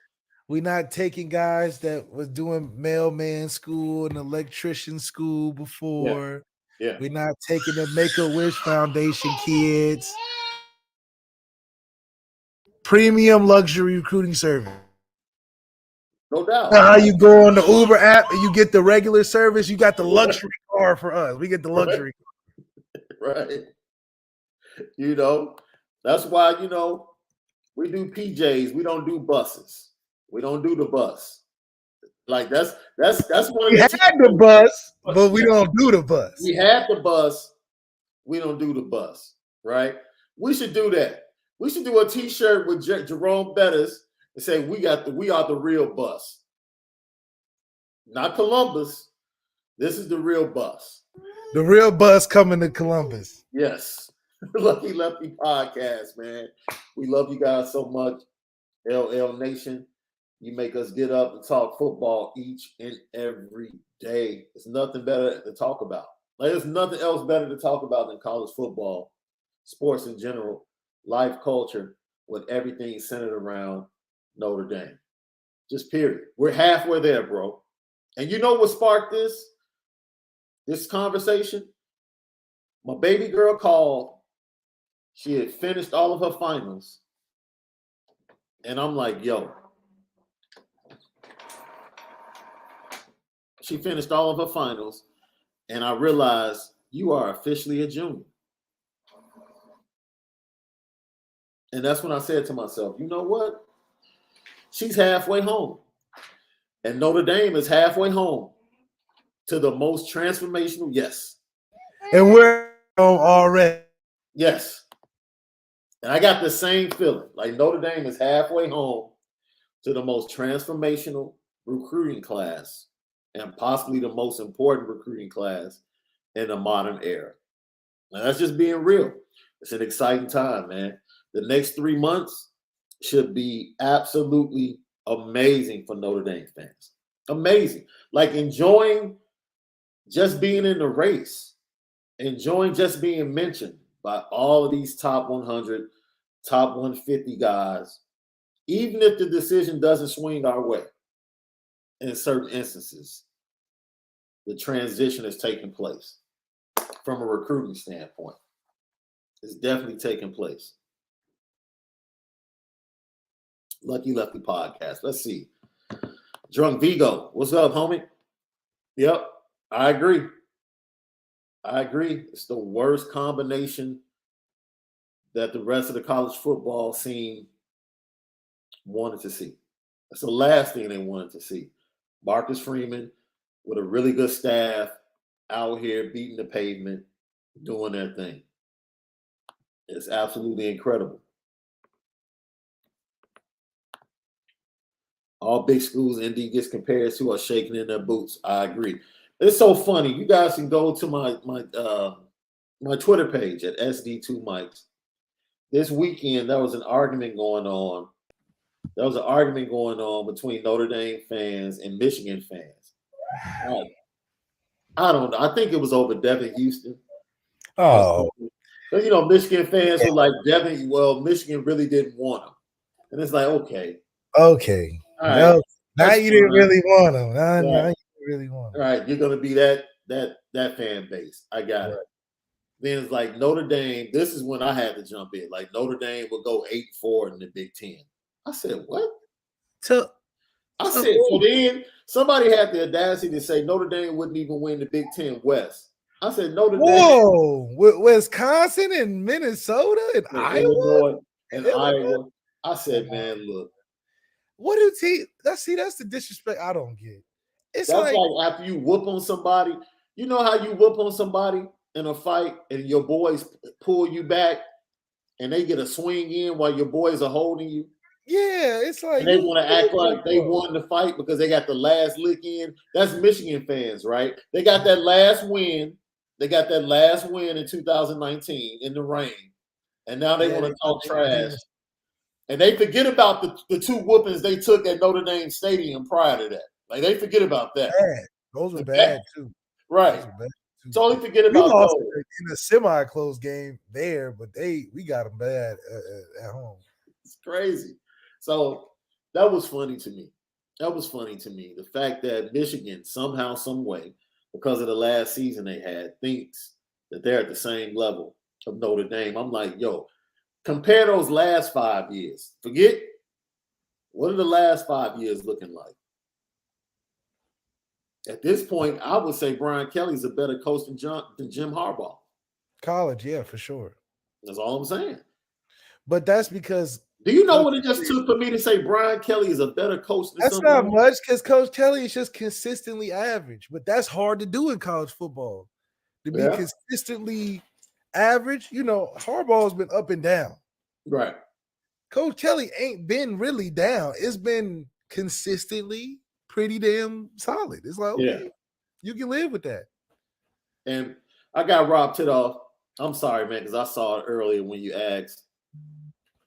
We're not taking guys that was doing mailman school and electrician school before. Yeah. We're not taking the Make-A-Wish Foundation kids. Premium luxury recruiting service. No doubt. How you go on the Uber app and you get the regular service, you got the luxury car for us. We get the luxury car. Right. That's why, we do PJs. We don't do buses. We don't do the bus. Like that's one of the. We had the bus, but we don't do the bus. We had the bus. We don't do the bus. Right? We should do that. We should do a T-shirt with Jerome Bettis and say we are the real bus. Not Columbus. This is the real bus. The real bus coming to Columbus. Yes. Lucky Lefty podcast, man. We love you guys so much. LL Nation. You make us get up and talk football each and every day. There's nothing better to talk about. Like, there's nothing else better to talk about than college football, sports in general, life culture, with everything centered around Notre Dame. Just period. We're halfway there, bro. And you know what sparked this conversation? My baby girl called. She had finished all of her finals. And I'm like, yo. She finished all of her finals. And I realized you are officially a junior. And that's when I said to myself, you know what? She's halfway home. And Notre Dame is halfway home to the most transformational, yes. And we're already. Yes. And I got the same feeling. Like Notre Dame is halfway home to the most transformational recruiting class and possibly the most important recruiting class in the modern era. Now, that's just being real. It's an exciting time, man. The next 3 months should be absolutely amazing for Notre Dame fans. Amazing. Like enjoying just being in the race, enjoying just being mentioned by all of these top 100, top 150 guys, even if the decision doesn't swing our way in certain instances, the transition is taking place from a recruiting standpoint. It's definitely taking place. Lucky Lefty podcast. Let's see. Drunk Vigo, what's up, homie? Yep, I agree. It's the worst combination that the rest of the college football scene wanted to see. That's the last thing they wanted to see. Marcus Freeman with a really good staff out here beating the pavement, doing their thing. It's absolutely incredible. All big schools ND gets compared to are shaking in their boots. I agree. It's so funny. You guys can go to my Twitter page at SD2Mics. This weekend, there was an argument going on. There was an argument going on between Notre Dame fans and Michigan fans. I don't know. I think it was over Devin Houston. Oh. Because, you know, Michigan fans were like, Devin, well, Michigan really didn't want him. And it's like, okay. Okay. All right. Now you didn't really want him. Right. Now you really want him. All right. You're going to be that fan base. I got it. Then it's like Notre Dame. This is when I had to jump in. Like Notre Dame would go 8-4 in the Big Ten. I said, what? So then somebody had the audacity to say Notre Dame wouldn't even win the Big Ten West. I said Notre Dame. Whoa, Wisconsin and Minnesota and Iowa? Illinois and Iowa. I said, man, look. What do you that's the disrespect I don't get. It's That's like after you whoop on somebody, you know how you whoop on somebody in a fight and your boys pull you back and they get a swing in while your boys are holding you? Yeah, it's like and they want to act like they won the fight because they got the last lick in. That's Michigan fans, right? They got that last win. They got that last win in 2019 in the rain. And now they want to talk trash. And they forget about the two whoopings they took at Notre Dame Stadium prior to that. Like, they forget about that. Those were bad, too. Right. Totally forget about those. In a semi-close game there, but we got them bad at home. It's crazy. So that was funny to me. The fact that Michigan somehow, some way, because of the last season they had, thinks that they're at the same level of Notre Dame. I'm like, yo, compare those last 5 years. Forget what are the last 5 years looking like. At this point, I would say Brian Kelly's a better coach than Jim Harbaugh. College, yeah, for sure. That's all I'm saying. But that's because do you know what it just took for me to say Brian Kelly is a better coach than that's not much because Coach Kelly is just consistently average. But that's hard to do in college football. To be consistently average, you know, Harbaugh's been up and down. Right. Coach Kelly ain't been really down. It's been consistently pretty damn solid. It's like, okay, you can live with that. And I got Rob Titoff. I'm sorry, man, because I saw it earlier when you asked,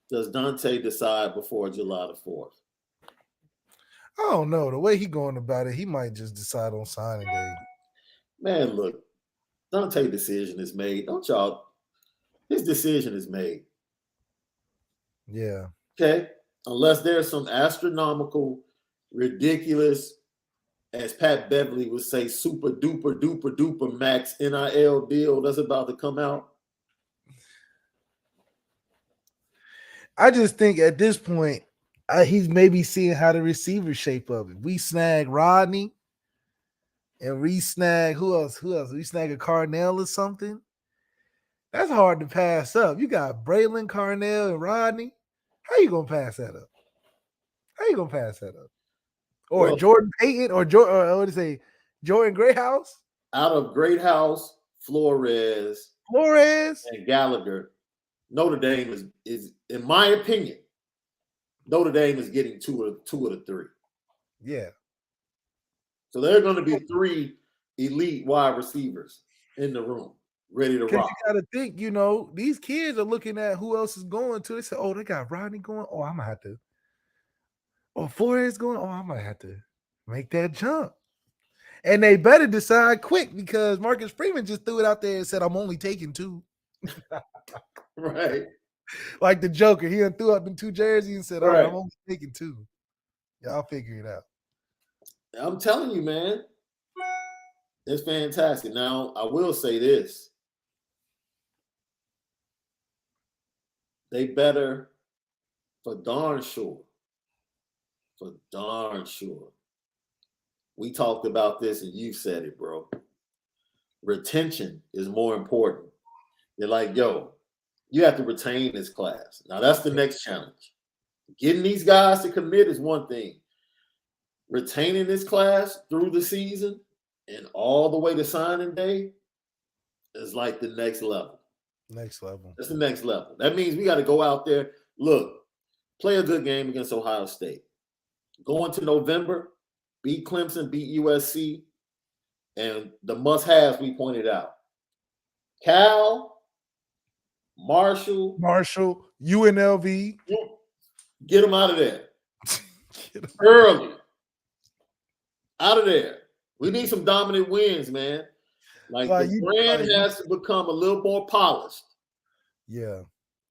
does Dante decide before July the 4th? I don't know. The way he going about it, he might just decide on signing day. Man, look, Dante's decision is made. Don't y'all? His decision is made. Yeah. Okay. Unless there's some astronomical, ridiculous, as Pat Beverly would say, super duper duper duper max NIL deal that's about to come out. I just think at this point, he's maybe seeing how the receivers shape up. If we snag Rodney and we snag who else? We snag a Cardinal or something. That's hard to pass up. You got Braylon, Carnell, and Rodney. How you gonna pass that up? How you gonna pass that up? Or Jordan Payton, or what to say, Jordan Greathouse? Out of Greathouse, Flores, and Gallagher, Notre Dame is, in my opinion, Notre Dame is getting two of the three. Yeah. So there are going to be 3 elite wide receivers in the room, ready to rock. Because you got to think, these kids are looking at who else is going to. They say, oh, they got Rodney going. Oh, I'm going to have to. Oh, Flores going. Oh, I might have to make that jump. And they better decide quick because Marcus Freeman just threw it out there and said, I'm only taking 2. Right. Like the Joker. He threw up in 2 jerseys and said, all right, I'm only taking 2. Y'all figure it out. I'm telling you, man. It's fantastic. Now, I will say this. They better, for darn sure, we talked about this and you said it, bro. Retention is more important. They're like, yo, you have to retain this class. Now, that's the next challenge. Getting these guys to commit is one thing. Retaining this class through the season and all the way to signing day is like the next level. Next level. That's the next level. That means we got to go out there, look, play a good game against Ohio State. Go into November, beat Clemson, beat USC, and the must-haves we pointed out. Cal, Marshall, UNLV. Get them out of there. Early. Out of there. We need some dominant wins, man. Like the brand has to become a little more polished. Yeah.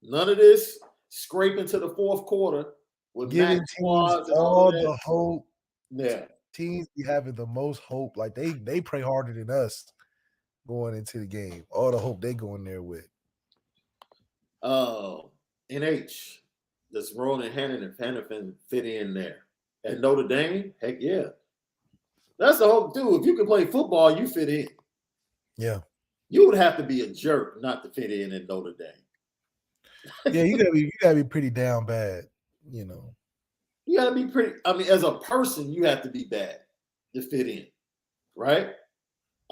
None of this scraping to the fourth quarter with giving teams all the hope. Yeah. Teams be having the most hope. Like they pray harder than us going into the game. All the hope they go in there with. NH. Does Ronan Hannafin fit in there? At Notre Dame? Heck yeah. That's the hope, dude. If you can play football, you fit in. Yeah. You would have to be a jerk not to fit in at Notre Dame. Yeah, you gotta be pretty down bad, You gotta be pretty. I mean, as a person, you have to be bad to fit in, right?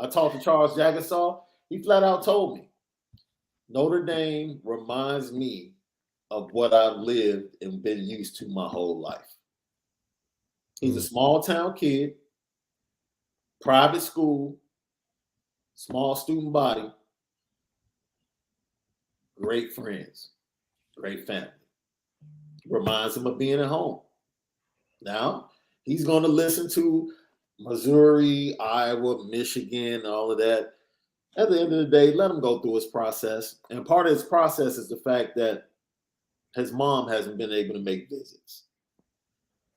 I talked to Charles Jagasaw. He flat out told me, Notre Dame reminds me of what I've lived and been used to my whole life. He's a small town kid, private school, small student body, great friends, great family. Reminds him of being at home. Now, he's going to listen to Missouri, Iowa, Michigan, all of that. At the end of the day, let him go through his process. And part of his process is the fact that his mom hasn't been able to make visits.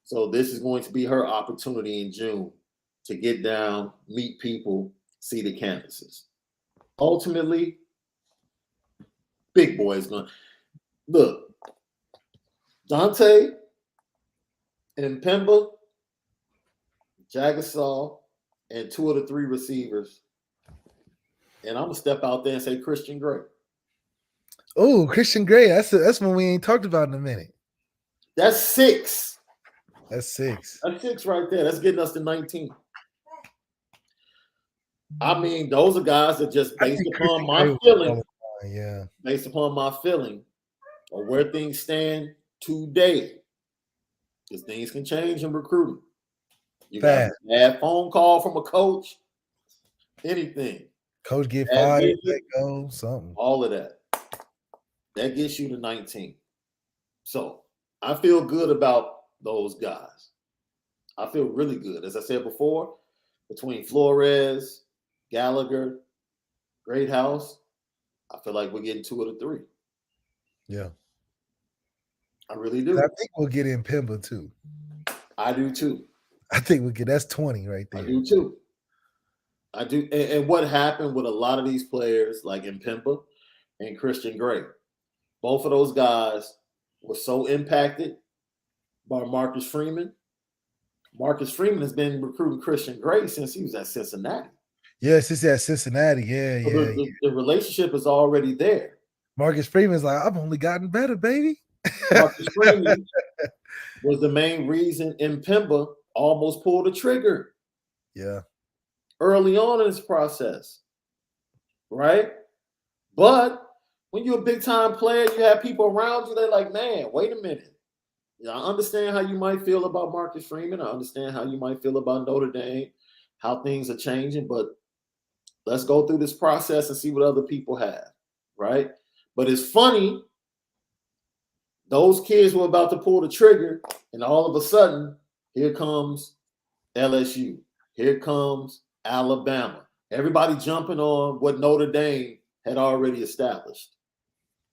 So this is going to be her opportunity in June to get down, meet people, see the campuses. Ultimately, big boy is going to look. Dante and Pemba, Jagasaw, and 2 of the 3 receivers. And I'm going to step out there and say Christian Gray. Oh, Christian Gray. That's one we ain't talked about in a minute. That's 6. That's 6. That's 6 right there. That's getting us to 19. I mean, those are guys that just based upon my feeling. Yeah. Based upon my feeling of where things stand today. Because things can change in recruiting. You got a bad phone call from a coach. Anything. Coach get fired, let go, something. All of that. That gets you to 19. So I feel good about those guys. I feel really good. As I said before, between Flores, Gallagher, Greathouse, I feel like we're getting 2 of the 3. Yeah. I really do. I think we'll get in Pemba too. I do too. I think we'll get that's 20 right there. I do too. I do. And what happened with a lot of these players, like in Pemba and Christian Gray, both of those guys were so impacted by Marcus Freeman. Marcus Freeman has been recruiting Christian Gray since he was at Cincinnati. Yes, it's at Cincinnati. Yeah, So yeah. the relationship is already there. Marcus Freeman's like, I've only gotten better, baby. Marcus Freeman was the main reason Mpemba almost pulled the trigger. Yeah. Early on in this process, right? But when you're a big time player, you have people around you. They're like, man, wait a minute. I understand how you might feel about Marcus Freeman. I understand how you might feel about Notre Dame, how things are changing. But let's go through this process and see what other people have, right? But it's funny. Those kids were about to pull the trigger, and all of a sudden, here comes LSU. Here comes Alabama. Everybody jumping on what Notre Dame had already established.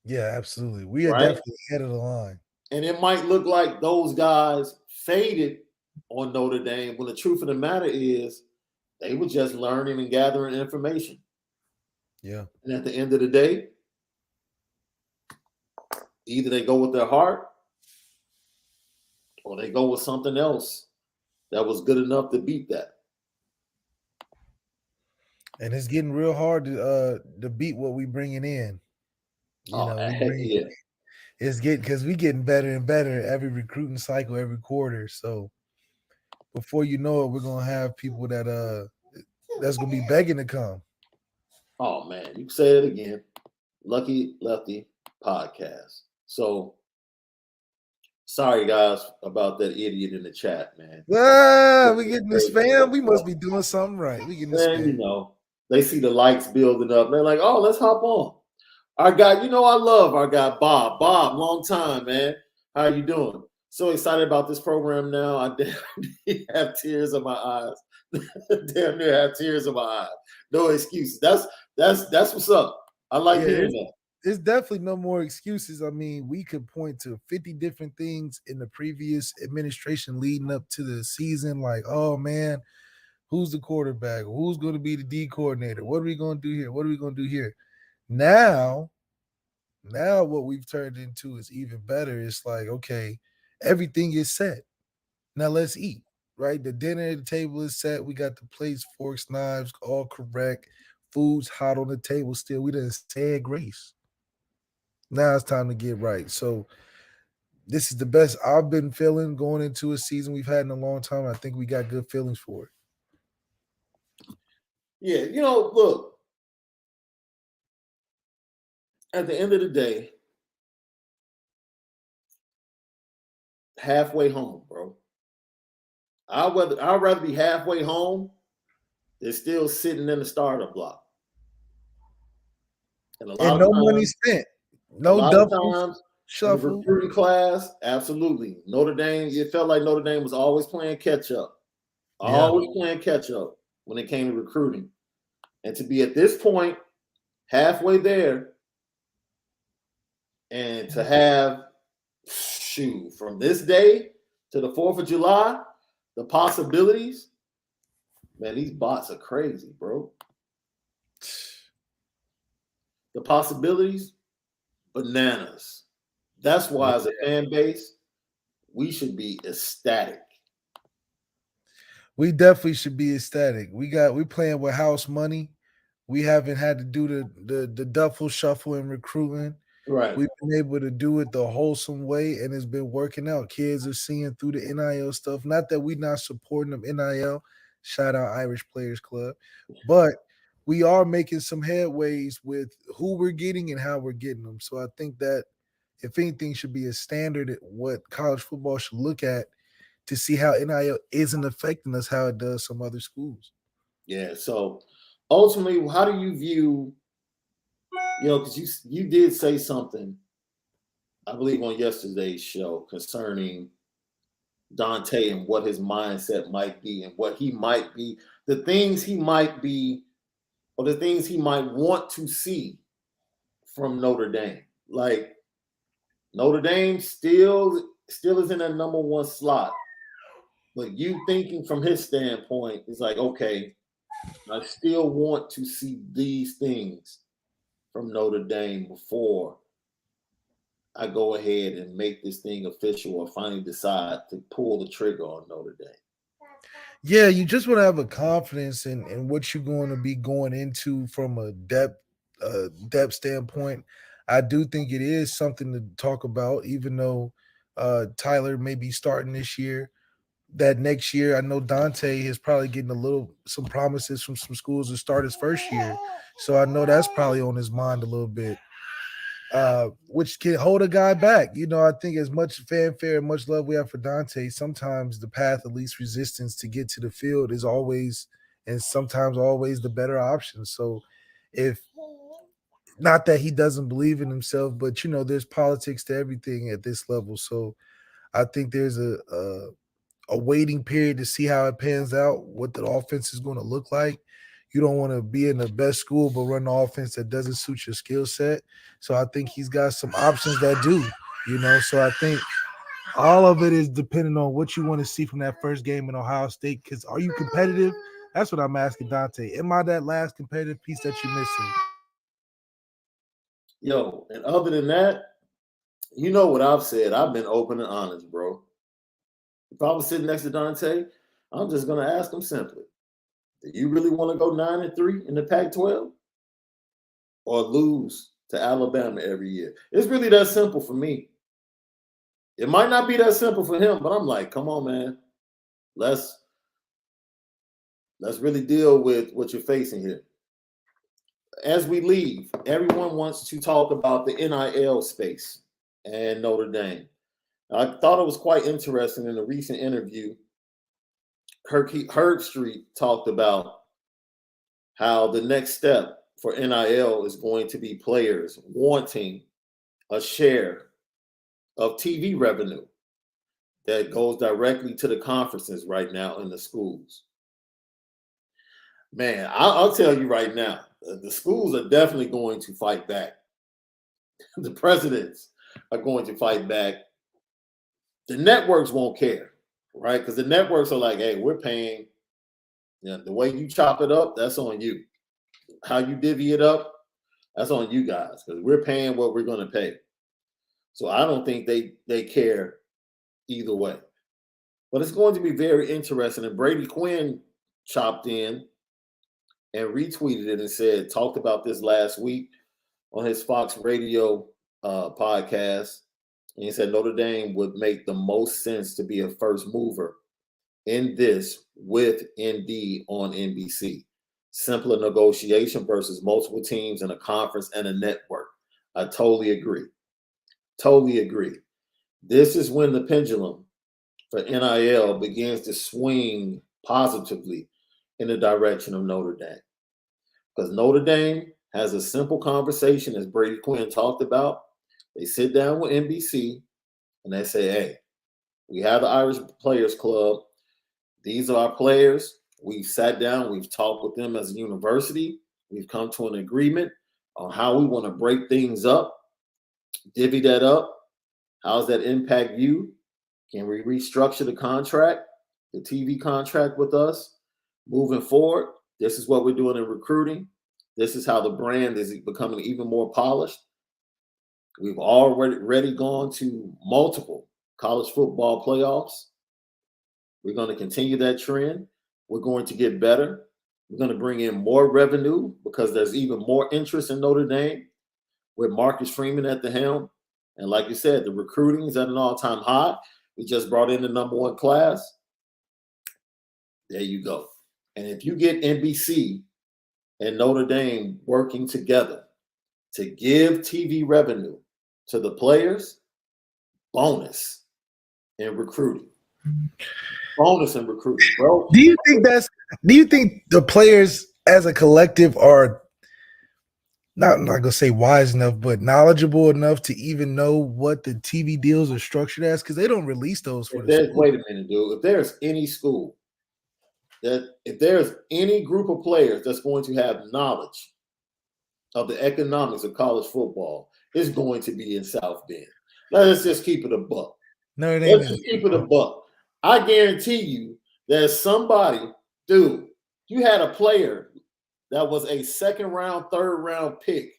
Yeah, absolutely. We are right? definitely ahead of the line. And it might look like those guys faded on Notre Dame when the truth of the matter is they were just learning and gathering information. Yeah. And at the end of the day, either they go with their heart or they go with something else that was good enough to beat that. And it's getting real hard to beat what we bringing in. Yeah. It's getting because we getting better and better every recruiting cycle, every quarter. So before you know it, we're gonna have people that's gonna be begging to come. Oh man, you can say it again. Lucky Lefty podcast. So sorry guys about that idiot in the chat, man. We getting the spam. We must be doing something right. We getting the spam. You know, they see the likes building up. They're like, oh, let's hop on. Our guy, I love our guy, Bob. Bob, long time, man. How you doing? So excited about this program now. I damn have tears in my eyes. Damn near have tears in my eyes. No excuses. That's what's up. I like hearing that. There's definitely no more excuses. I mean, we could point to 50 different things in the previous administration leading up to the season, like, oh man, who's the quarterback? Who's going to be the D coordinator? What are we going to do here? What are we going to do here? Now what we've turned into is even better. It's like, okay, everything is set. Now let's eat, right? The dinner at the table is set. We got the plates, forks, knives, all correct. Food's hot on the table still. We didn't say grace. Now it's time to get right. So this is the best I've been feeling going into a season we've had in a long time. I think we got good feelings for it. Yeah, look, at the end of the day, halfway home, bro. I'd rather be halfway home than still sitting in the starter block. And no money spent. No doubles, shuffle. In the recruiting class, absolutely. Notre Dame, it felt like Notre Dame was always playing catch up. Always playing catch up when it came to recruiting. And to be at this point, halfway there, and to have, from this day to the 4th of July, the possibilities, man, these bots are crazy, bro. The possibilities, bananas. That's why, as a fan base, we should be ecstatic. We definitely should be ecstatic. We playing with house money. We haven't had to do the duffel shuffle in recruiting. Right. We've been able to do it the wholesome way, and it's been working out. Kids are seeing through the NIL stuff. Not that we're not supporting them NIL. Shout out Irish Players Club. But we are making some headways with who we're getting and how we're getting them. So I think that, if anything, should be a standard at what college football should look at to see how NIL isn't affecting us how it does some other schools. Yeah, so ultimately, how do you view, because you did say something, I believe, on yesterday's show concerning Dante and what his mindset might be and what he might be, the things he might be, or the things he might want to see from Notre Dame. Like, Notre Dame still is in that number one slot. But you thinking from his standpoint is like, okay, I still want to see these things from Notre Dame before I go ahead and make this thing official or finally decide to pull the trigger on Notre Dame. Yeah, you just want to have a confidence in what you're going to be going into from a depth standpoint. I do think it is something to talk about, even though Tyler may be starting this year. That next year, I know Dante is probably getting some promises from some schools to start his first year. So I know that's probably on his mind a little bit, which can hold a guy back. I think as much fanfare and much love we have for Dante, sometimes the path of least resistance to get to the field is always and sometimes always the better option. So if not that he doesn't believe in himself, but there's politics to everything at this level. So I think there's a waiting period to see how it pans out, what the offense is going to look like. You don't want to be in the best school but run an offense that doesn't suit your skill set. So I think he's got some options that do, So I think all of it is depending on what you want to see from that first game in Ohio State. Because are you competitive? That's what I'm asking Dante. Am I that last competitive piece that you're missing? Yo, and other than that, you know what I've said. I've been open and honest, bro. If I was sitting next to Dante, I'm just going to ask him simply, do you really want to go 9-3 in the Pac-12 or lose to Alabama every year? It's really that simple for me. It might not be that simple for him, but I'm like, come on, man. Let's really deal with what you're facing here. As we leave, everyone wants to talk about the NIL space and Notre Dame. I thought it was quite interesting in a recent interview. Herbstreit talked about how the next step for NIL is going to be players wanting a share of TV revenue that goes directly to the conferences right now in the schools. Man, I'll tell you right now, the schools are definitely going to fight back. The presidents are going to fight back. The networks won't care, right? Because the networks are like, hey, we're paying. The way you chop it up, that's on you. How you divvy it up, that's on you guys, because we're paying what we're going to pay. So I don't think they care either way. But it's going to be very interesting. And Brady Quinn chopped in and retweeted it and talked about this last week on his Fox Radio podcast. And he said Notre Dame would make the most sense to be a first mover in this with ND on NBC. Simpler negotiation versus multiple teams in a conference and a network. I totally agree. Totally agree. This is when the pendulum for NIL begins to swing positively in the direction of Notre Dame. Because Notre Dame has a simple conversation, as Brady Quinn talked about. They sit down with NBC and they say, hey, we have the Irish Players Club. These are our players. We've sat down. We've talked with them as a university. We've come to an agreement on how we want to break things up, divvy that up. How does that impact you? Can we restructure the contract, the TV contract with us moving forward? This is what we're doing in recruiting. This is how the brand is becoming even more polished. We've already gone to multiple college football playoffs. We're going to continue that trend. We're going to get better. We're going to bring in more revenue because there's even more interest in Notre Dame with Marcus Freeman at the helm. And like you said, the recruiting is at an all-time high. We just brought in the number one class. There you go. And if you get NBC and Notre Dame working together to give TV revenue to the players, bonus in recruiting. Bonus in recruiting, bro. Do you think the players as a collective are I'm not gonna say wise enough, but knowledgeable enough to even know what the TV deals are structured as? Because they don't release those for the school. Wait a minute, dude. If there's any school if there's any group of players that's going to have knowledge of the economics of college football, it's going to be in South Bend. Let's just keep it a buck. No, it ain't. Let's just keep it a buck. I guarantee you there's somebody, dude, you had a player that was a second round, third round pick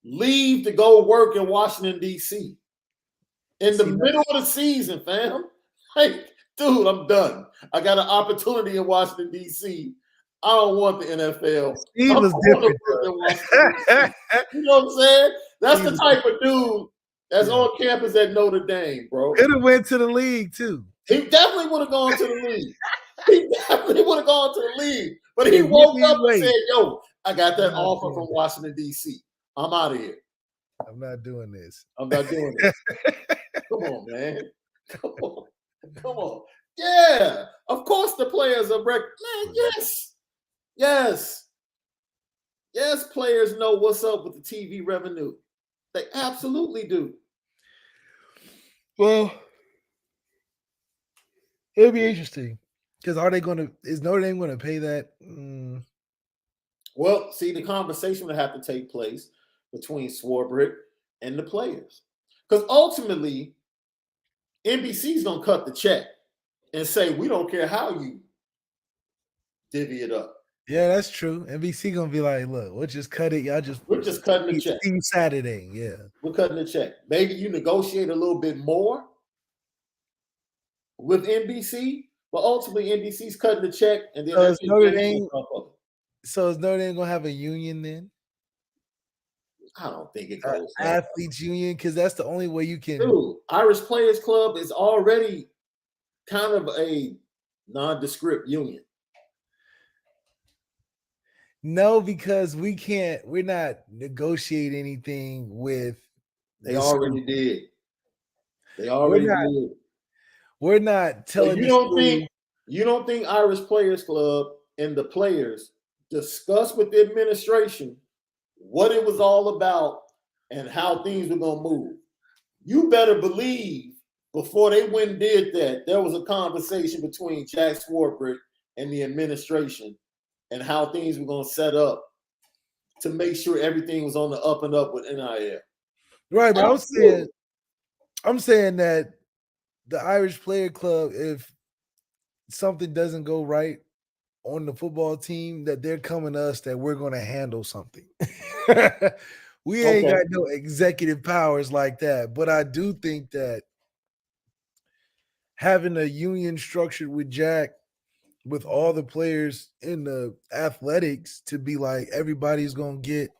leave to go work in Washington, D.C. in the middle of the season, fam. Like, dude, I'm done. I got an opportunity in Washington, D.C. I don't want the NFL. He was different. You know what I'm saying? That's the type of dude that's on campus at Notre Dame, bro. Could have went to the league too. He definitely would have gone to the league. But he woke up and said, yo, I got that offer from Washington, D.C. I'm out of here. I'm not doing this. Come on, man. Come on. Yeah. Of course the players are man, yes. Yes, players know what's up with the TV revenue. They absolutely do. Well, it'll be interesting. Because is Notre Dame going to pay that? Well, see, the conversation will have to take place between Swarbrick and the players. Because ultimately, NBC's going to cut the check and say, we don't care how you divvy it up. Yeah, that's true. NBC going to be like, look, we'll just cut it. We're just cutting the check. Saturday, yeah. We're cutting the check. Maybe you negotiate a little bit more with NBC, but ultimately NBC's cutting the check. And then so is Notre Dame going to have a union then? I don't think it goes. Athletes union, because that's the only way you can. Dude, Irish Players Club is already kind of a nondescript union. No, because we're not negotiating anything with. They already did. They already did. We're not telling you don't think Irish Players Club and the players discussed with the administration what it was all about and how things were going to move. You better believe before they went and did that, there was a conversation between Jack Swarbrick and the administration and how things were going to set up to make sure everything was on the up and up with NIL. Right, but I'm saying that the Irish Player Club, if something doesn't go right on the football team, that they're coming to us that we're going to handle something. We ain't got no executive powers like that. But I do think that having a union structured with Jack, with all the players in the athletics, to be like everybody's going to get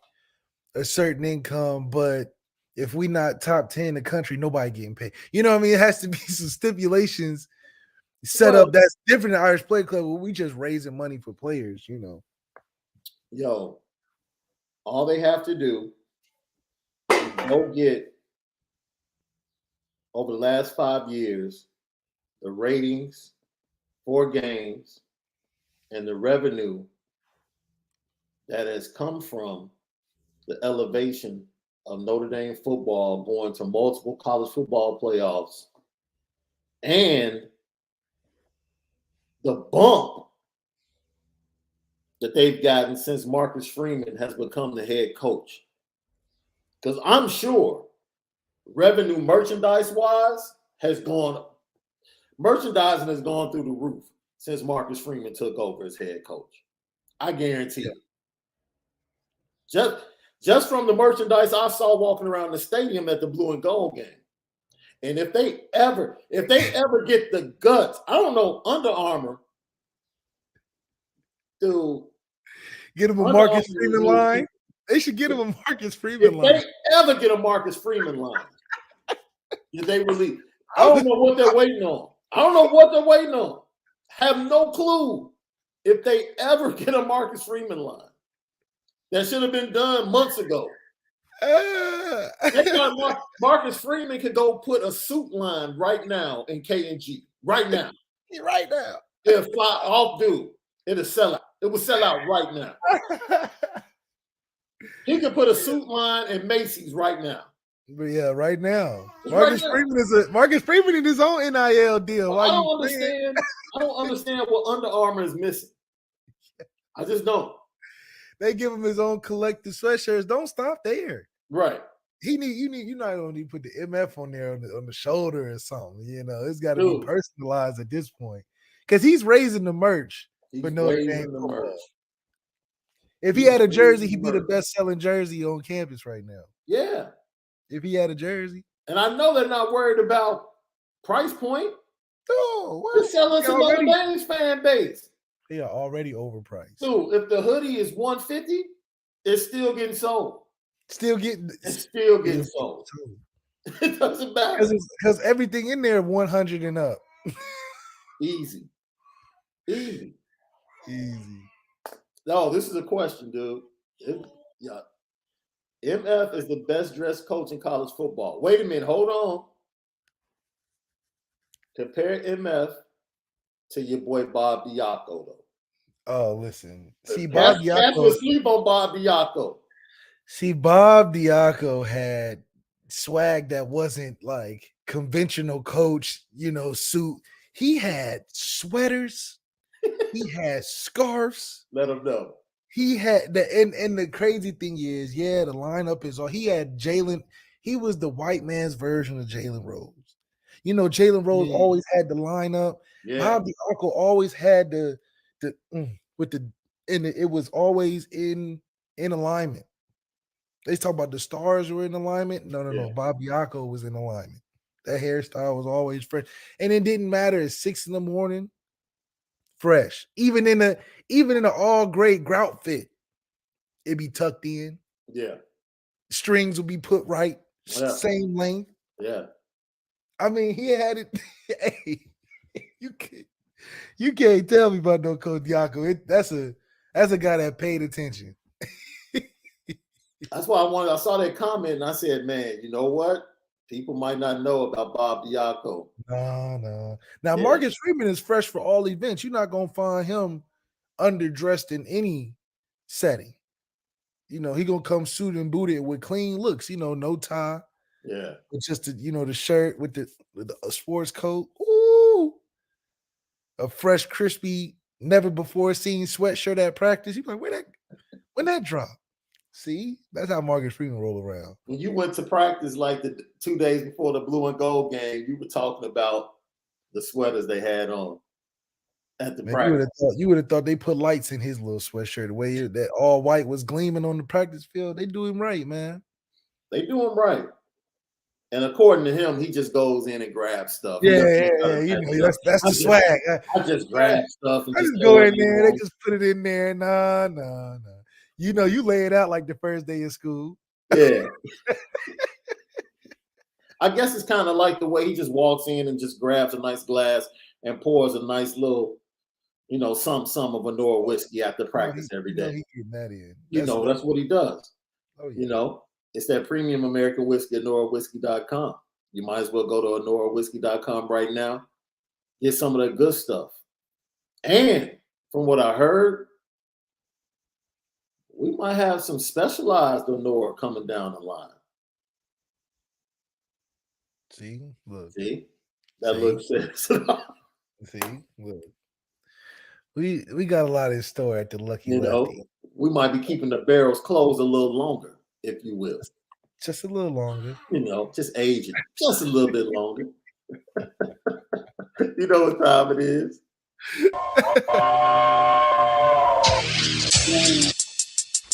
a certain income, but if we not top 10 in the country, nobody getting paid. You know what I mean? It has to be some stipulations set up that's different than Irish Play Club, where we just raising money for players, you know. Yo, all they have to do is go get, over the last 5 years, the ratings, 4 games, and the revenue that has come from the elevation of Notre Dame football going to multiple college football playoffs and the bump that they've gotten since Marcus Freeman has become the head coach. Because I'm sure revenue merchandise-wise merchandising has gone through the roof since Marcus Freeman took over as head coach. I guarantee you. Just from the merchandise I saw walking around the stadium at the Blue and Gold game. And if they ever get the guts, I don't know, Under Armour, dude. Get him a Marcus Freeman line. They should get him a Marcus Freeman line. If they ever get a Marcus Freeman line, did they release? I don't know what they're waiting on. Have no clue if they ever get a Marcus Freeman line. That should have been done months ago. Marcus Freeman could go put a suit line right now in K&G. Right now. Right now. It'll fly off, dude. It'll sell out. It will sell out right now. He could put a suit line in Macy's right now. But yeah, right now. Marcus Freeman in his own NIL deal. I don't understand what Under Armour is missing. I just don't. They give him his own collective sweatshirts. Don't stop there. Right. You not gonna need to put the MF on there on the shoulder or something. You know, it's got to be personalized at this point. Because he's raising the merch for Notre Dame. If he had a jersey, he'd be the best-selling jersey on campus right now. Yeah. If he had a jersey. And I know they're not worried about price point. No, what? You're selling to Notre Dame's fan base. They are already overpriced. Dude, if the hoodie is $150, it's still getting sold. It's still getting sold. It doesn't matter. Because everything in there 100 and up. Easy. No, this is a question, dude. MF is the best dressed coach in college football. Wait a minute, hold on. Compare MF to your boy Bob Diaco, though. Oh, listen. See, Bob Diaco. Cats will sleep on Bob Diaco. See, Bob Diaco had swag that wasn't like conventional coach, suit. He had sweaters. He had scarves. Let him know. He had and the crazy thing is, the lineup is all. He had Jalen. He was the white man's version of Jalen Rose. Jalen Rose always had the lineup. Yeah. Bob Diaco always had it was always in alignment. They talk about the stars were in alignment. No. Bob Diaco was in alignment. That hairstyle was always fresh, and it didn't matter. At 6 a.m, fresh. Even in an all gray grout fit, it'd be tucked in. Yeah, strings would be put right, same length. Yeah, I mean, he had it. Hey, you can't tell me about no Coach Diaco. That's a guy that paid attention. That's why I saw that comment and I said, man, you know what? People might not know about Bob Diaco. No. Now, Marcus Freeman is fresh for all events. You're not going to find him underdressed in any setting. He going to come suited and booted with clean looks, no tie. Yeah. With just the shirt with the sports coat. Ooh. A fresh, crispy, never before seen sweatshirt at practice. You're like, when that drop? See, that's how Marcus Freeman roll around. When you went to practice like the 2 days before the blue and gold game, you were talking about the sweaters they had on at the practice. You would have thought they put lights in his little sweatshirt. The way that all white was gleaming on the practice field, they do him right, man. They do him right. And according to him, he just goes in and grabs stuff. Yeah. That's the swag. I just grab stuff. And I just go in there. They just put it in there. No. You lay it out like the first day of school. Yeah. I guess it's kind of like the way he just walks in and just grabs a nice glass and pours a nice little, some of Onora whiskey after practice every day. He getting that in. That's what he does. Oh, yeah. It's that premium American whiskey at OnoraWhiskey.com. You might as well go to OnoraWhiskey.com right now. Get some of that good stuff. And from what I heard, we might have some specialized Onora coming down the line. See, look. See? That looks See, look. We got a lot in store at the Lucky Lefty. We might be keeping the barrels closed a little longer, if you will. Just a little longer. Just aging. Just a little bit longer. You know what time it is.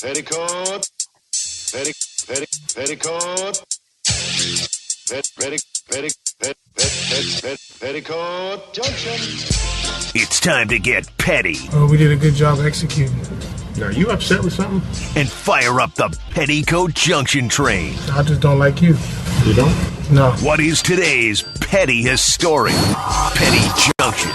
Petticoat. Petticoat Junction. It's time to get petty. Oh, we did a good job executing. Are you upset with something? And fire up the Petticoat Junction train. I just don't like you. You don't? No. What is today's petty historic? Petty Junction.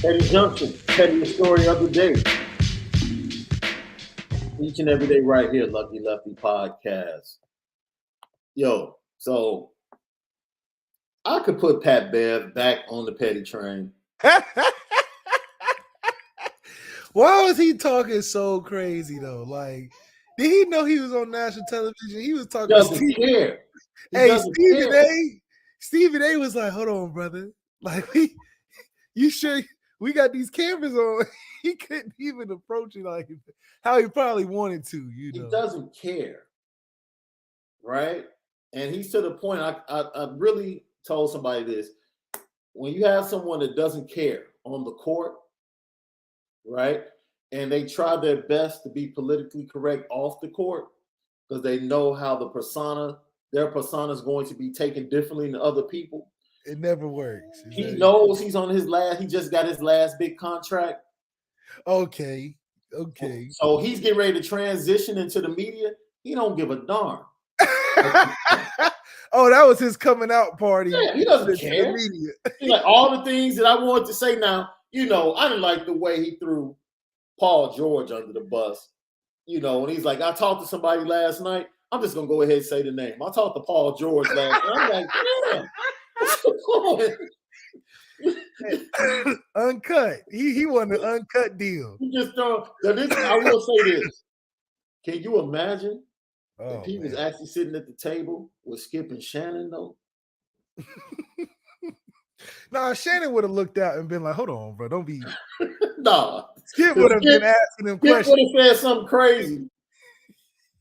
Petty Junction, petty story of the day. Each and every day right here, Lucky Lefty Podcast. Yo, so I could put Pat Bev back on the petty train. Why was he talking so crazy though? Like, did he know he was on national television? He was talking. Doesn't care. Hey, Stephen A was like, "Hold on, brother. Like, you sure we got these cameras on?" He couldn't even approach it like how he probably wanted to. He doesn't care, right? And he's to the point. I really told somebody this: when you have someone that doesn't care on the court, right? And they try their best to be politically correct off the court because they know how their persona is going to be taken differently than other people. It never works. He knows he just got his last big contract. Okay. So he's getting ready to transition into the media. He don't give a darn. Oh, that was his coming out party. Yeah, he doesn't care. He's like, all the things that I wanted to say now, I didn't like the way he threw Paul George under the bus. And he's like, I talked to somebody last night. I'm just going to go ahead and say the name. I talked to Paul George last night. I'm like, damn. Uncut. He wanted an uncut deal. He just I will say this. Can you imagine if he was actually sitting at the table with Skip and Shannon, though? Nah, Shannon would have looked out and been like, hold on, bro. Don't be. Nah. Skip would have been asking him questions. Skip would have said something crazy.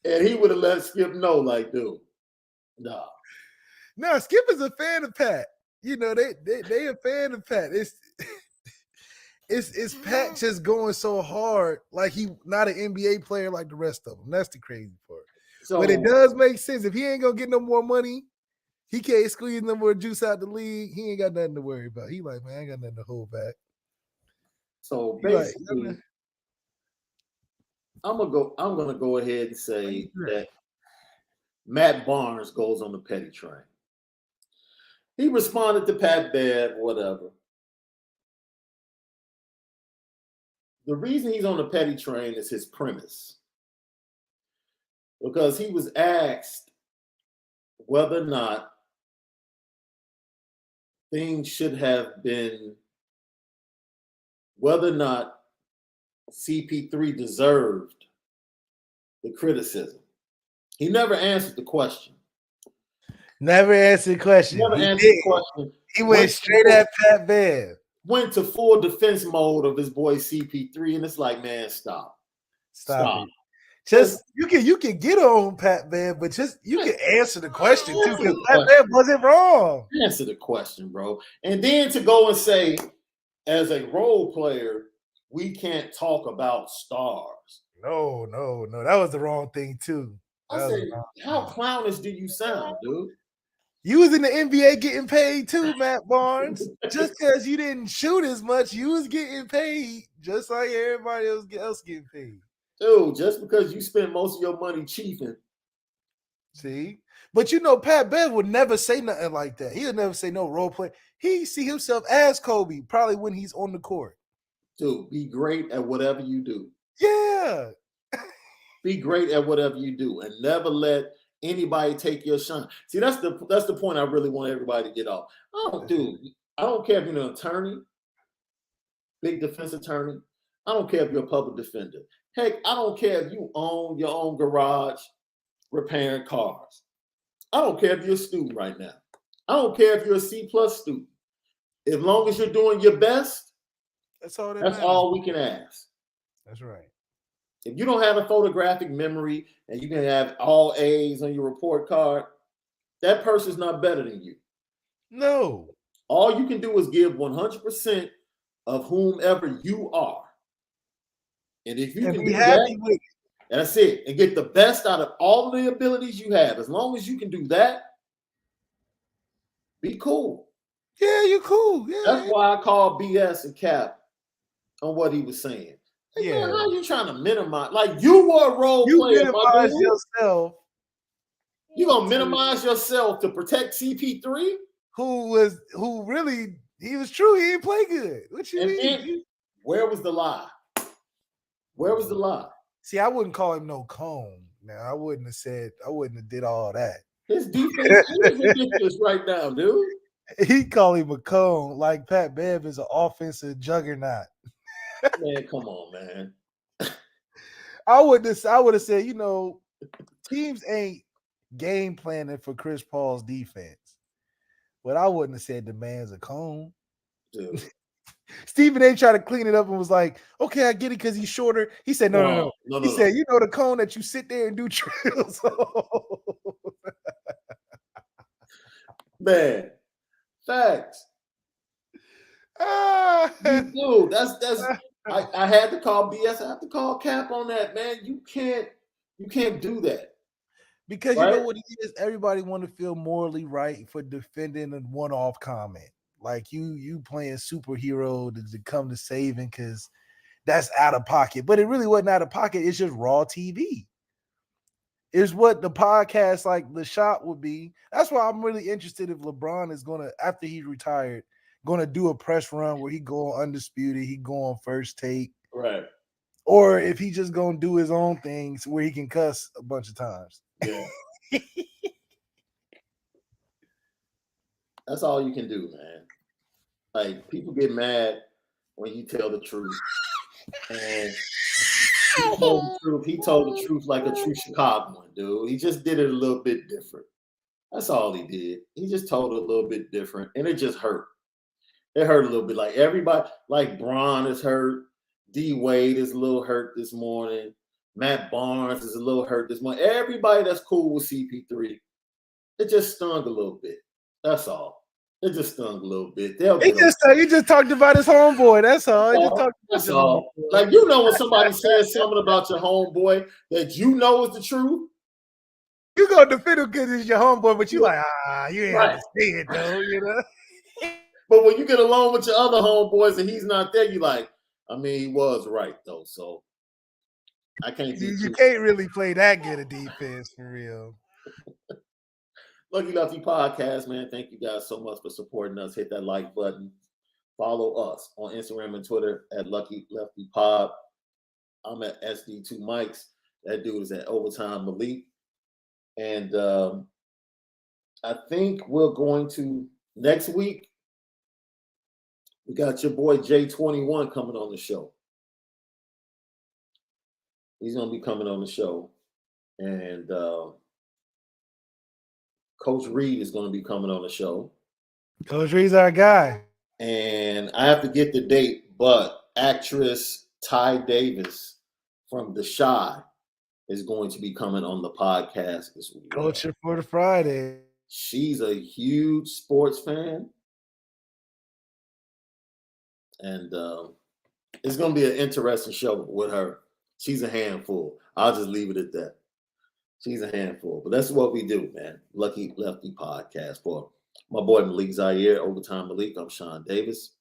And he would have let Skip know, like, dude, nah. No, Skip is a fan of Pat. They a fan of Pat. It's Pat just going so hard, like he not an NBA player like the rest of them. That's the crazy part. But it does make sense. If he ain't gonna get no more money, he can't squeeze no more juice out the league. He ain't got nothing to worry about. He like, man, I ain't got nothing to hold back. So basically, I'm gonna go ahead and say that Matt Barnes goes on the petty train. He responded to Pat Bev, whatever. The reason he's on the petty train is his premise. Because he was asked whether or not things should have been, whether or not CP3 deserved the criticism. He never answered the question. Never answered the question. He went straight at Pat Bev. Went to full defense mode of his boy CP3, and it's like, man, stop. It. Just you can get on Pat Bev, but just you can answer the question too, because Pat Bev wasn't wrong. Answer the question, bro. And then to go and say, as a role player, we can't talk about stars. No, that was the wrong thing too. I said, how clownish do you sound, dude? You was in the NBA getting paid too, Matt Barnes. Just because you didn't shoot as much, you was getting paid just like everybody else getting paid. Dude, just because you spent most of your money chiefing. See? But Pat Bev would never say nothing like that. He would never say no role play. He see himself as Kobe, probably when he's on the court. Dude, be great at whatever you do. Yeah. Be great at whatever you do and never let anybody take your shine. See, that's the point I really want everybody to get off. I don't care if you're an attorney, big defense attorney. I don't care if you're a public defender. Heck, I don't care if you own your own garage repairing cars. I don't care if you're a student right now. I don't care if you're a C+ student. As long as you're doing your best, that's all we can ask. That's right. If you don't have a photographic memory and you can have all A's on your report card, that person's not better than you. No. All you can do is give 100% of whomever you are. And if you can do that, that's it. And get the best out of all the abilities you have. As long as you can do that, be cool. Yeah, you're cool. Yeah. That's why I call BS and cap on what he was saying. Like, man, how are you trying to minimize? Like, you were a role player. You minimize yourself. You gonna minimize yourself to protect CP3? Who really, he was true. He didn't play good. What you mean? Where was the lie? Where was the lie? See, I wouldn't call him no cone. Now, I wouldn't have did all that. His defense is ridiculous right now, dude. He called him a cone like Pat Bev is an offensive juggernaut. Man, come on, man. I would have said, teams ain't game planning for Chris Paul's defense. But I wouldn't have said the man's a cone. Dude. Stephen A tried to clean it up and was like, okay, I get it because he's shorter. He said, no. He said, the cone that you sit there and do drills. Man, facts. Dude, that's I had to call BS. I have to call cap on that, man. You can't do that. Because right? you know what it is? Everybody want to feel morally right for defending a one-off comment. Like you playing superhero to come to saving because that's out of pocket. But it really wasn't out of pocket. It's just raw TV. It's what the podcast like the shot would be. That's why I'm really interested if LeBron is gonna, after he's retired, gonna do a press run where he go on Undisputed, he go on First Take. Right. Or if he just gonna do his own things where he can cuss a bunch of times. Yeah. That's all you can do, man. Like, people get mad when you tell the truth. And he told the truth like a true Chicagoan, dude. He just did it a little bit different. That's all he did. He just told it a little bit different, and it just hurt. It hurt a little bit. Like everybody, like Bron is hurt. D Wade is a little hurt this morning. Matt Barnes is a little hurt this morning. Everybody that's cool with CP3, it just stung a little bit. That's all. It just stung a little bit. He just talked about his homeboy. That's all. That's all. Like, you know, when somebody says something about your homeboy that you know is the truth, you gonna defend him because it's your homeboy, but you like, you ain't have to say it though, you know. But when you get along with your other homeboys and he's not there, you like, I mean, he was right though. So I can't. You can't really play that good a defense for real. Lucky Lefty Podcast, man. Thank you guys so much for supporting us. Hit that like button. Follow us on Instagram and Twitter at Lucky Lefty Pod. I'm at SD2 Mics. That dude is at Overtime Malik. And I think we're going to next week. We got your boy J21 coming on the show. He's going to be coming on the show. And Coach Reed is going to be coming on the show. Coach Reed's our guy. And I have to get the date, but actress Ty Davis from The Shy is going to be coming on the podcast this week. Culture for the Friday. She's a huge sports fan. And it's going to be an interesting show with her. She's a handful. I'll just leave it at that. She's a handful. But that's what we do, man. Lucky Lefty Podcast. For my boy Malik Zaire, Overtime Malik, I'm Shaun Davis.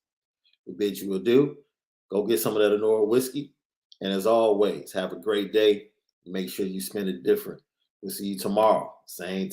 We bid you adieu. Go get some of that Onora whiskey. And as always, have a great day. Make sure you spend it different. We'll see you tomorrow. Same time.